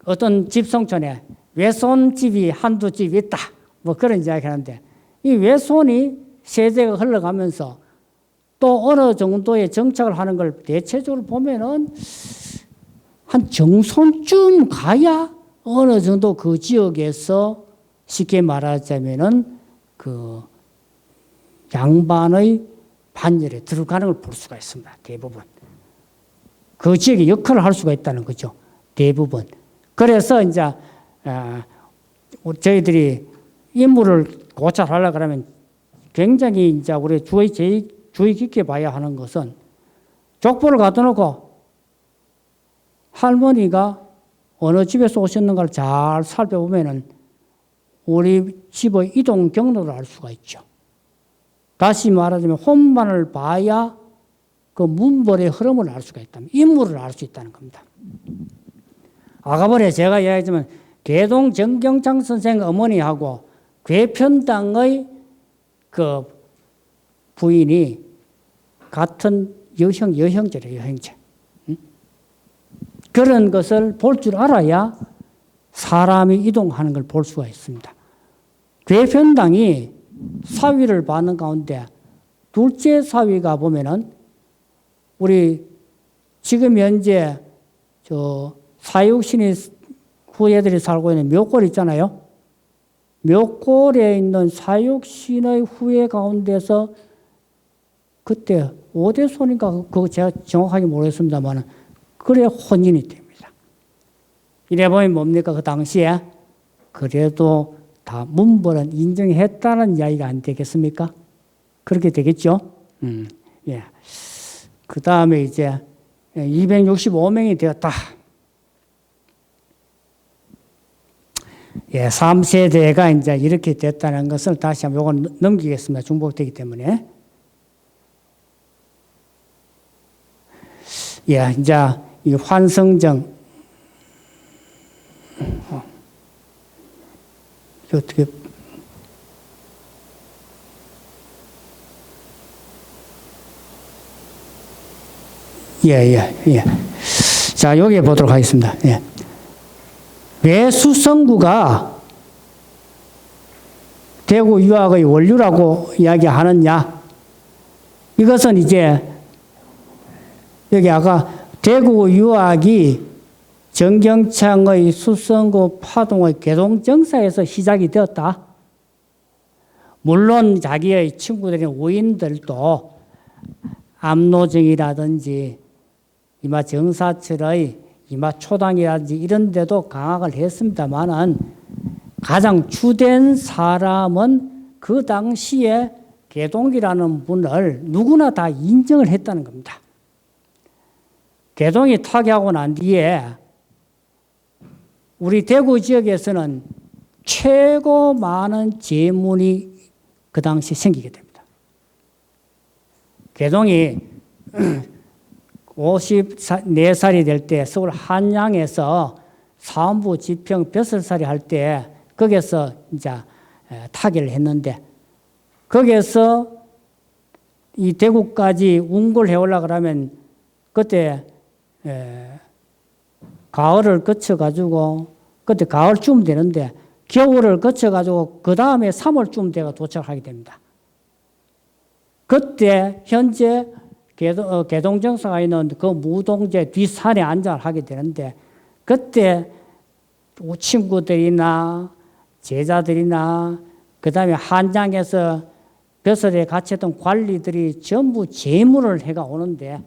어떤 집성촌에 외손집이 한두 집 있다. 뭐 그런 이야기 하는데 이 외손이 세대가 흘러가면서 또 어느 정도의 정착을 하는 걸 대체적으로 보면은 한 정손쯤 가야 어느 정도 그 지역에서 쉽게 말하자면은 그 양반의 반열에 들어가는 걸 볼 수가 있습니다. 대부분. 그 지역에 역할을 할 수가 있다는 거죠. 대부분. 그래서 이제 저희들이 인물을 고찰하려고 하면 굉장히 이제 우리 주의 깊게 봐야 하는 것은 족보를 갖다 놓고 할머니가 어느 집에서 오셨는가를 잘 살펴보면은 우리 집의 이동 경로를 알 수가 있죠. 다시 말하자면 혼만을 봐야 그 문벌의 흐름을 알 수가 있다. 인물을 알 수 있다는 겁니다. 아까번에 제가 이야기했지만 대동 정경창 선생 어머니하고 괴편당의 그 부인이 같은 여형제래요, 여형제. 그런 것을 볼 줄 알아야 사람이 이동하는 걸 볼 수가 있습니다. 괴편당이 사위를 받는 가운데 둘째 사위가 보면은 우리 지금 현재 저 사육신이 후예들이 살고 있는 묘골 있잖아요. 묘골에 있는 사육신의 후예 가운데서 그때 5대 손인가 그거 제가 정확하게 모르겠습니다만 그래 혼인이 됩니다. 이래 보면 뭡니까 그 당시에 그래도 다 문벌은 인정했다는 이야기가 안 되겠습니까? 그렇게 되겠죠? 예. 그 다음에 이제 265명이 되었다. 예, 3세대가 이제 이렇게 됐다는 것을 다시 한번 요건 넘기겠습니다. 중복되기 때문에. 예, 이제 이 환성정. 어떻게. 예. 자, 여기 보도록 하겠습니다. 예. 왜 수성구가 대구 유학의 원류라고 이야기하느냐? 이것은 이제 여기 아까 대구 유학이 정경창의 수성구 파동의 개동정사에서 시작이 되었다. 물론 자기의 친구들인 우인들도 압노정이라든지 이마 정사철의 이마 초당이라든지 이런 데도 강학을 했습니다만은 가장 주된 사람은 그 당시에 개동이라는 분을 누구나 다 인정을 했다는 겁니다. 개동이 타계하고 난 뒤에 우리 대구 지역에서는 최고 많은 재문이 그 당시 생기게 됩니다. 개동이 54살이 될 때 서울 한양에서 사원부 지평 벼슬살이 할 때 거기서 이제 타계를 했는데 거기에서 이 대구까지 운굴 해오려고 하면 그때 가을을 거쳐가지고 그때 가을쯤 되는데 겨울을 거쳐가지고 그 다음에 3월쯤 돼가 도착하게 됩니다. 그때 현재 개동정사가 있는 그 무동제 뒷산에 안장을 하게 되는데 그때 친구들이나 제자들이나 그 다음에 한장에서 벼슬에 갇혔던 관리들이 전부 제문을 해가 오는데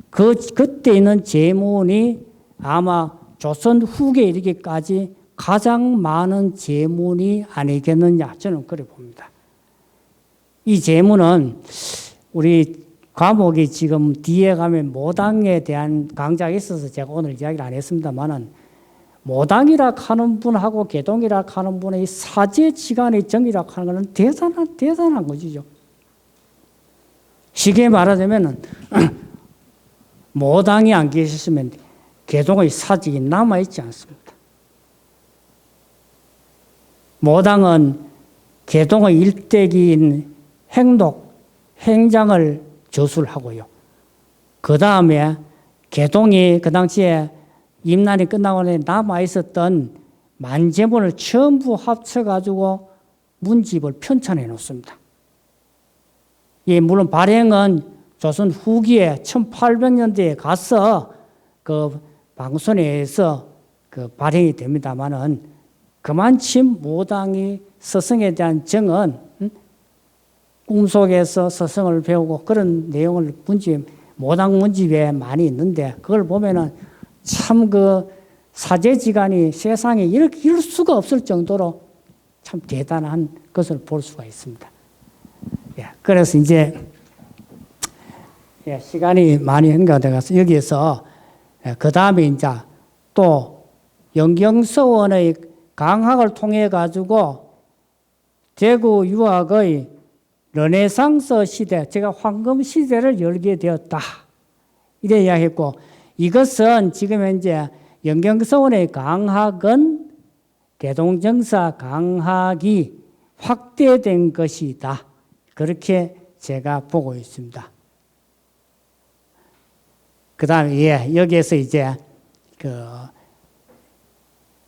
그때 있는 제문이 아마 조선 후기에 이르기까지 가장 많은 제문이 아니겠느냐 저는 그래 봅니다. 이 제문은 우리 과목이 지금 뒤에 가면 모당에 대한 강좌가 있어서 제가 오늘 이야기를 안 했습니다만은 모당이라 하는 분하고 개동이라 하는 분의 사제지간의 정이라 하는 것은 대단한 것이죠. 쉽게 말하자면은 모당이 안 계셨으면 개동의 사직이 남아있지 않습니다. 모당은 개동의 일대기인 행장을 저술하고요. 그 다음에 개동이 그 당시에 임난이 끝나고 남아있었던 만제문을 전부 합쳐가지고 문집을 편찬해 놓습니다. 예, 물론 발행은 조선 후기에 1800년대에 가서 그 방송에서 그 발행이 됩니다만은 그만큼 모당이 서성에 대한 정은 꿈속에서 서성을 배우고 그런 내용을 모당 문집에 많이 있는데 그걸 보면은 참 그 사제지간이 세상에 이럴 수가 없을 정도로 참 대단한 것을 볼 수가 있습니다. 예, 그래서 이제 시간이 많이 흥가돼서 여기에서 그 다음에 이제 또 영경서원의 강학을 통해 가지고 대구 유학의 르네상스 시대, 제가 황금 시대를 열게 되었다. 이래 이야기했고 이것은 지금 현재 영경서원의 강학은 개동정사 강학이 확대된 것이다. 그렇게 제가 보고 있습니다. 그 다음에 여기에서 이제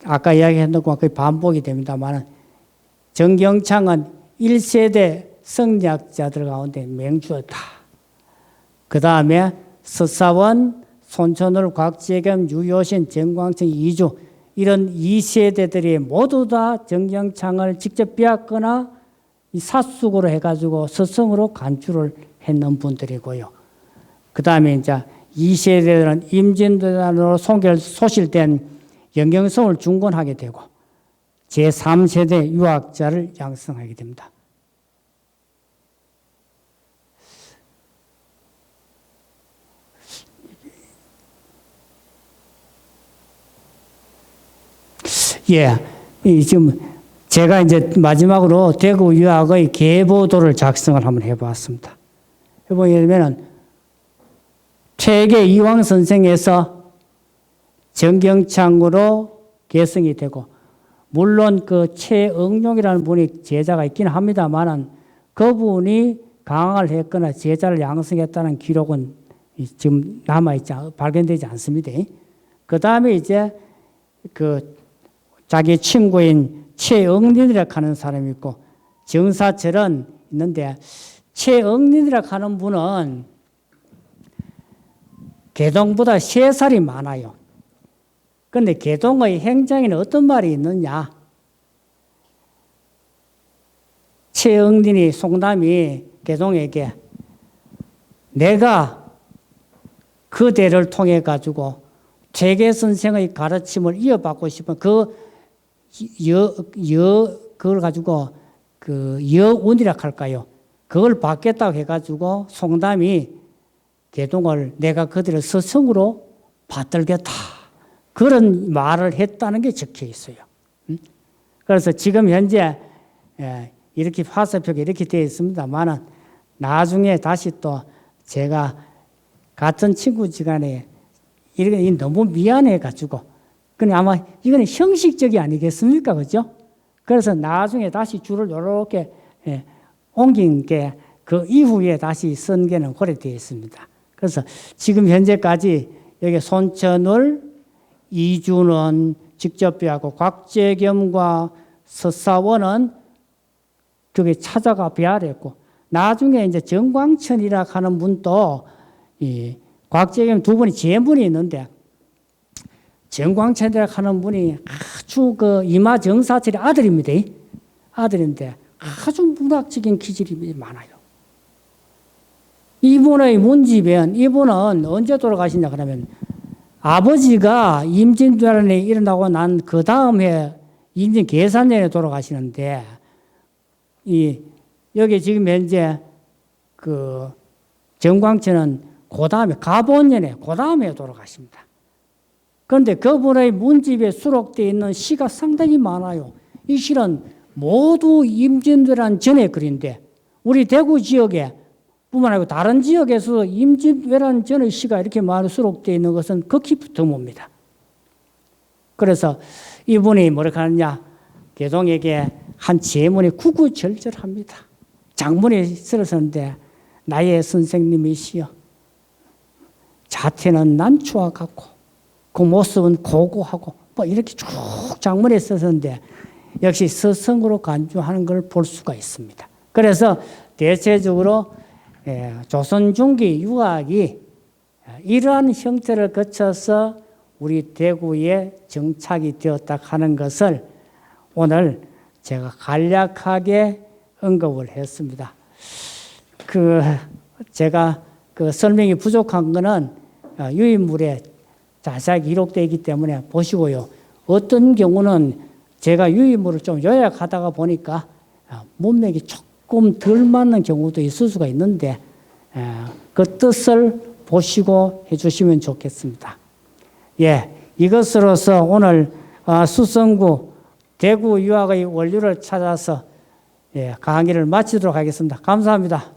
아까 이야기했던 것 거의 반복이 됩니다만 정경창은 1세대 성리학자들 가운데 명주였다. 그 다음에 서사원, 손천울, 곽재겸, 유효신, 정광천, 이주 이런 2세대들이 모두 다 정경창을 직접 빼앗거나 사숙으로 해가지고 서성으로 간주를 했는 분들이고요. 그 다음에 이제 2세대들은 임진왜란으로 소실된 영경성을 중건하게 되고 제3세대 유학자를 양성하게 됩니다. 지금 제가 이제 마지막으로 대구 유학의 계보도를 작성을 한번 해봤습니다. 해보면은 퇴계 이황 선생에서 정경창으로 개성이 되고 물론 그 최응용이라는 분이 제자가 있긴 합니다만은 그분이 강학을 했거나 제자를 양성했다는 기록은 지금 남아있지 발견되지 않습니다. 그 다음에 이제 그 자기 친구인 최응린이라고 하는 사람이 있고 정사철은 있는데 최응린이라고 하는 분은 개동보다 3살이 많아요. 그런데 개동의 행장에는 어떤 말이 있느냐? 최응린이 송담이 개동에게 내가 그대를 통해 가지고 퇴계 선생의 가르침을 이어받고 싶은 그 그걸 가지고 그 여운이라 할까요? 그걸 받겠다고 해가지고 송담이 개동을 내가 그들을 스승으로 받들겠다. 그런 말을 했다는 게 적혀 있어요. 그래서 지금 현재 이렇게 화살표가 이렇게 되어 있습니다만은 나중에 다시 또 제가 같은 친구지간에 이렇게 너무 미안해가지고 그냥 아마 이거는 형식적이 아니겠습니까, 그죠? 그래서 나중에 다시 줄을 이렇게 옮긴 게 그 이후에 다시 쓴 게는 오래되어 있습니다. 그래서 지금 현재까지 여기 손천을, 이준원 직접배하고 곽재겸과 서사원은 그게 찾아가 배아랬고 나중에 이제 정광천이라 하는 분도 이 곽재겸 두 분이 제문이 있는데 정광천이라 하는 분이 아주 그 이마 정사철의 아들입니다. 아들인데 아주 문학적인 기질이 많아요. 이분의 문집엔 이분은 언제 돌아가시냐 그러면 아버지가 임진왜란이 일어나고 난 그 다음 해 임진 계산년에 돌아가시는데 여기 지금 현재 그 정광천은 그 다음에 가보년에 그 다음에 돌아가십니다. 그런데 그분의 문집에 수록되어 있는 시가 상당히 많아요. 이 시는 모두 임진왜란 전의 글인데 우리 대구 지역에 뿐만 아니고 다른 지역에서 임진왜란 전의 시가 이렇게 많이 수록되어 있는 것은 극히 드뭅니다. 그래서 이분이 뭐라고 하느냐 개동에게 한 제문이 구구절절합니다. 장문에 쓰러졌는데 나의 선생님이시여 자태는 난초와 같고 그 모습은 고고하고 뭐 이렇게 쭉 장문에 쓰셨는데 역시 스승으로 간주하는 걸 볼 수가 있습니다. 그래서 대체적으로 조선 중기 유학이 이러한 형태를 거쳐서 우리 대구에 정착이 되었다 하는 것을 오늘 제가 간략하게 언급을 했습니다. 제가 설명이 부족한 거는 유인물에 자세하게 기록되어 있기 때문에 보시고요. 어떤 경우는 제가 유인물을 좀 요약하다가 보니까 문맥이 조금 덜 맞는 경우도 있을 수가 있는데 그 뜻을 보시고 해주시면 좋겠습니다. 이것으로서 오늘 수성구 대구 유학의 원류를 찾아서 강의를 마치도록 하겠습니다. 감사합니다.